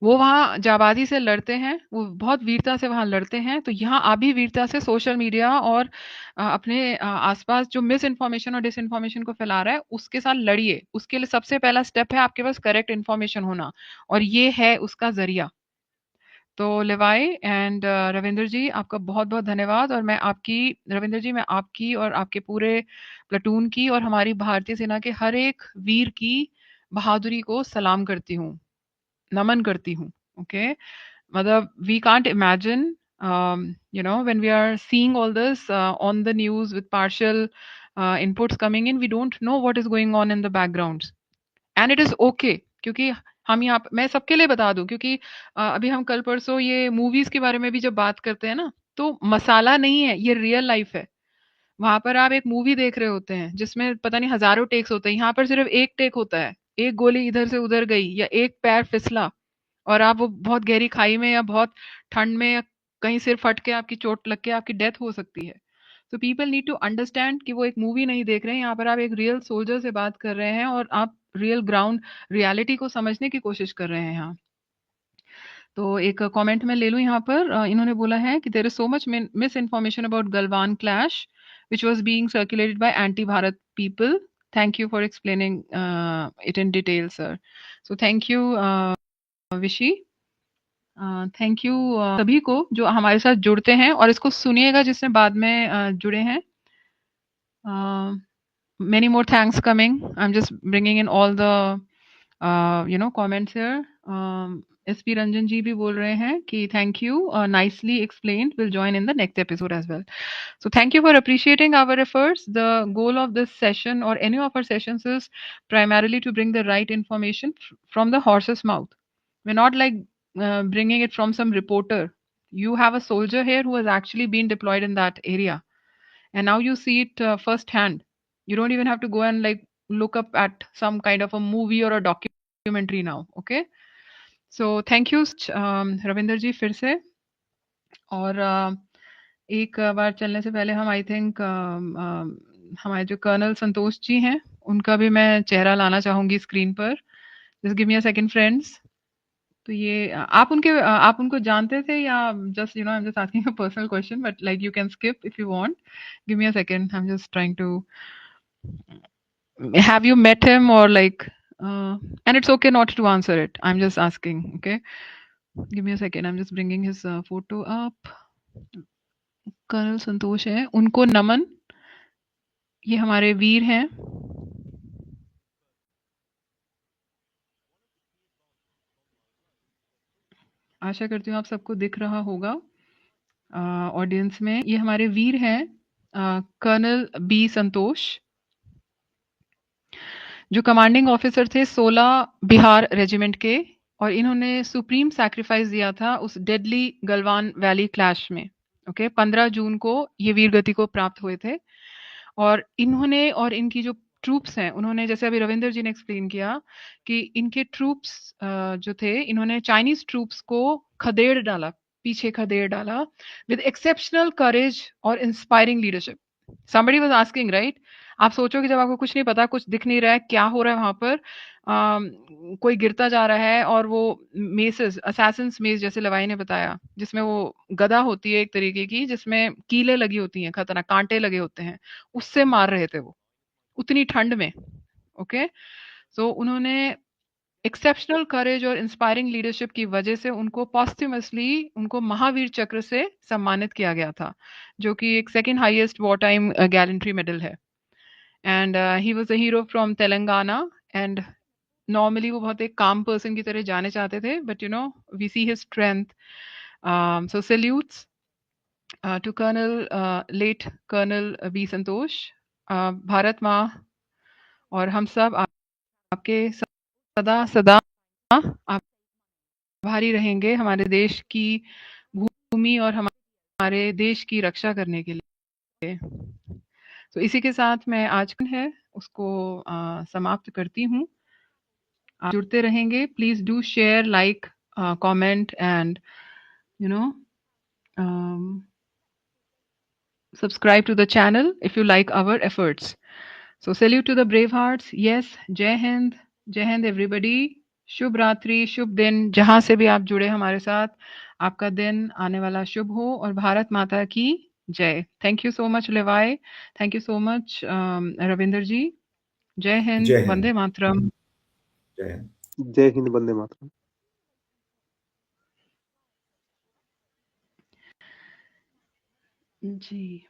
वो वहाँ जाबाज़ी से लड़ते हैं, वो बहुत वीरता से वहाँ लड़ते हैं, तो यहाँ आप भी वीरता से सोशल मीडिया और अपने आस-पास जो मिस इन्फॉर्मेशन और डिसइन्फॉर्मेशन को फैला रहा है, उसके साथ लड़िए। उसके लिए सबसे पहला स्टेप है आपके पास करेक्ट इन्फॉर्मेशन होना और ये है उसका ज़रिया। तो लेवाई एंड रविंदर जी आपका बहुत-बहुत धन्यवाद और मैं आपकी रविंदर जी मैं आपकी और आपके पूरे प्लाटून की और हमारी भारतीय सेना के हर एक वीर की बहादुरी को सलाम करती हूँ, नमन करती हूँ, ओके? मतलब we can't imagine you know when we are seeing all this on the news with partial inputs coming in, we don't know what is going on in the backgrounds. And it is okay क्योंकि हम यहाँ मैं सबके लिए बता दूँ क्योंकि अभी हम कल परसों ये मूवीज़ के बारे में भी जब बात करते हैं ना, तो मसाला नहीं है, ये रियल लाइफ़ है। वहाँ पर आप एक मूवी देख रहे होते हैं, जिसमें पता नहीं हज़ारों टेक्स होते हैं, यहाँ पर सिर्फ़ 1 टेक होता है। 1 गोली इधर से उधर गई या 1 पैर फिसला और आप वो बहुत गहरी खाई में या बहुत ठंड में या कहीं सिर फट के आपकी चोट लग के आपकी डेथ हो सकती है। तो पीपल नीड टू अंडरस्टैंड कि वो एक मूवी नहीं देख रहे हैं, यहाँ पर आप एक रियल सोल्जर से बात कर रहे हैं और आप रियल ग्राउंड रियलिटी को समझने की कोशिश कर रहे हैं यहाँ। तो एक कमेंट मैं ले लूँ यहाँ पर इन्होंने बोला है कि there is so much misinformation about Galwan clash which was being circulated by anti-Bharat people. Thank you for explaining it in detail, sir. So thank you, विशी। थैंक यू सभी को जो हमारे साथ जुड़ते हैं और इसको सुनिएगा जिसने बाद में जुड़े हैं। Many more thanks coming. I am just bringing in all the comments here. SP Ranjan ji भी बोल रहे हैं कि thank you, nicely explained, will join in the next episode as well. So thank you for appreciating our efforts. The goal of this session or any of our sessions is primarily to bring the right information from the horse's mouth. We're not like bringing it from some reporter. You have a soldier here who has actually been deployed in that area, and now you see it firsthand. You don't even have to go and like look up at some kind of a movie or a documentary now. Okay, so thank you Ravinder जी फिर से। और एक बार चलने से पहले हम I think हमारे जो कर्नल संतोष जी हैं उनका भी मैं चेहरा लाना चाहूंगी स्क्रीन पर। Just give me a second friends. तो ये आप उनको जानते थे या just I am just asking a personal question but like you can skip if you want. Give me a second, I am just trying to have you met him or like and it's okay not to answer it, I'm just asking. Okay, give me a second, I'm just bringing his photo up. Colonel Santosh है, उनको नमन, ये हमारे वीर हैं। आशा करती हूँ आप सबको दिख रहा होगा ऑडियंस में। ये हमारे वीर हैं कर्नल बी संतोष, जो कमांडिंग ऑफिसर थे 16 बिहार रेजिमेंट के और इन्होंने सुप्रीम सैक्रिफाइस दिया था उस डेडली गलवान वैली क्लैश में। ओके, 15 जून को ये वीर गति को प्राप्त हुए थे और इन्होंने और इनकी जो ट्रूप्स हैं, उन्होंने जैसे अभी रविंदर जी ने एक्सप्लेन किया कि इनके ट्रूप्स जो थे, इन्होंने चाइनीज ट्रूप्स को खदेड़ डाला, पीछे खदेड़ डाला विद एक्सेप्शनल करेज और inspiring leadership. somebody was asking, right? आप सोचो कि जब आपको कुछ नहीं पता, कुछ दिख नहीं रहा है, क्या हो रहा है वहां पर, कोई गिरता जा रहा है और वो मेसेस, असैसिन्स मेस जैसे लवाई ने बताया, जिसमें वो गदा होती है एक तरीके की, जिसमें कीले लगी होती हैं, खतरनाक कांटे लगे होते हैं, उससे मार रहे थे वो उतनी ठंड में। ओके, सो उन्होंने एक्सेप्शनल करेज और इंस्पायरिंग लीडरशिप की वजह से उनको पॉस्ट्यूमसली उनको महावीर चक्र से सम्मानित किया गया था, जो कि एक second highest war time gallantry medal है। And he was a hero from Telangana and normally वो बहुत एक काम पर्सन की तरह जाने चाहते थे, but you know we see his strength. So salutes to colonel late colonel B Santosh. Bharat माँ और हम सब आपके सदा सदा आभारी रहेंगे हमारे देश की भूमि और हमारे देश की रक्षा करने के लिए। तो इसी के साथ मैं आज है उसको समाप्त करती हूँ। आप जुड़ते रहेंगे, please do share, like, comment and you know subscribe to the channel if you like our efforts. So salute to the brave hearts. Yes, Jai Hind everybody. शुभ रात्रि, शुभ दिन, जहां से भी आप जुड़े हमारे साथ, आपका दिन आने वाला शुभ हो और भारत माता की जय। थैंक यू सो मच लेवाई, thank you so much Ravinder जी। जय हिंद, जय हिंद। वंदे मातरम। जय हिंद। जय हिंद, वंदे मातरम। जी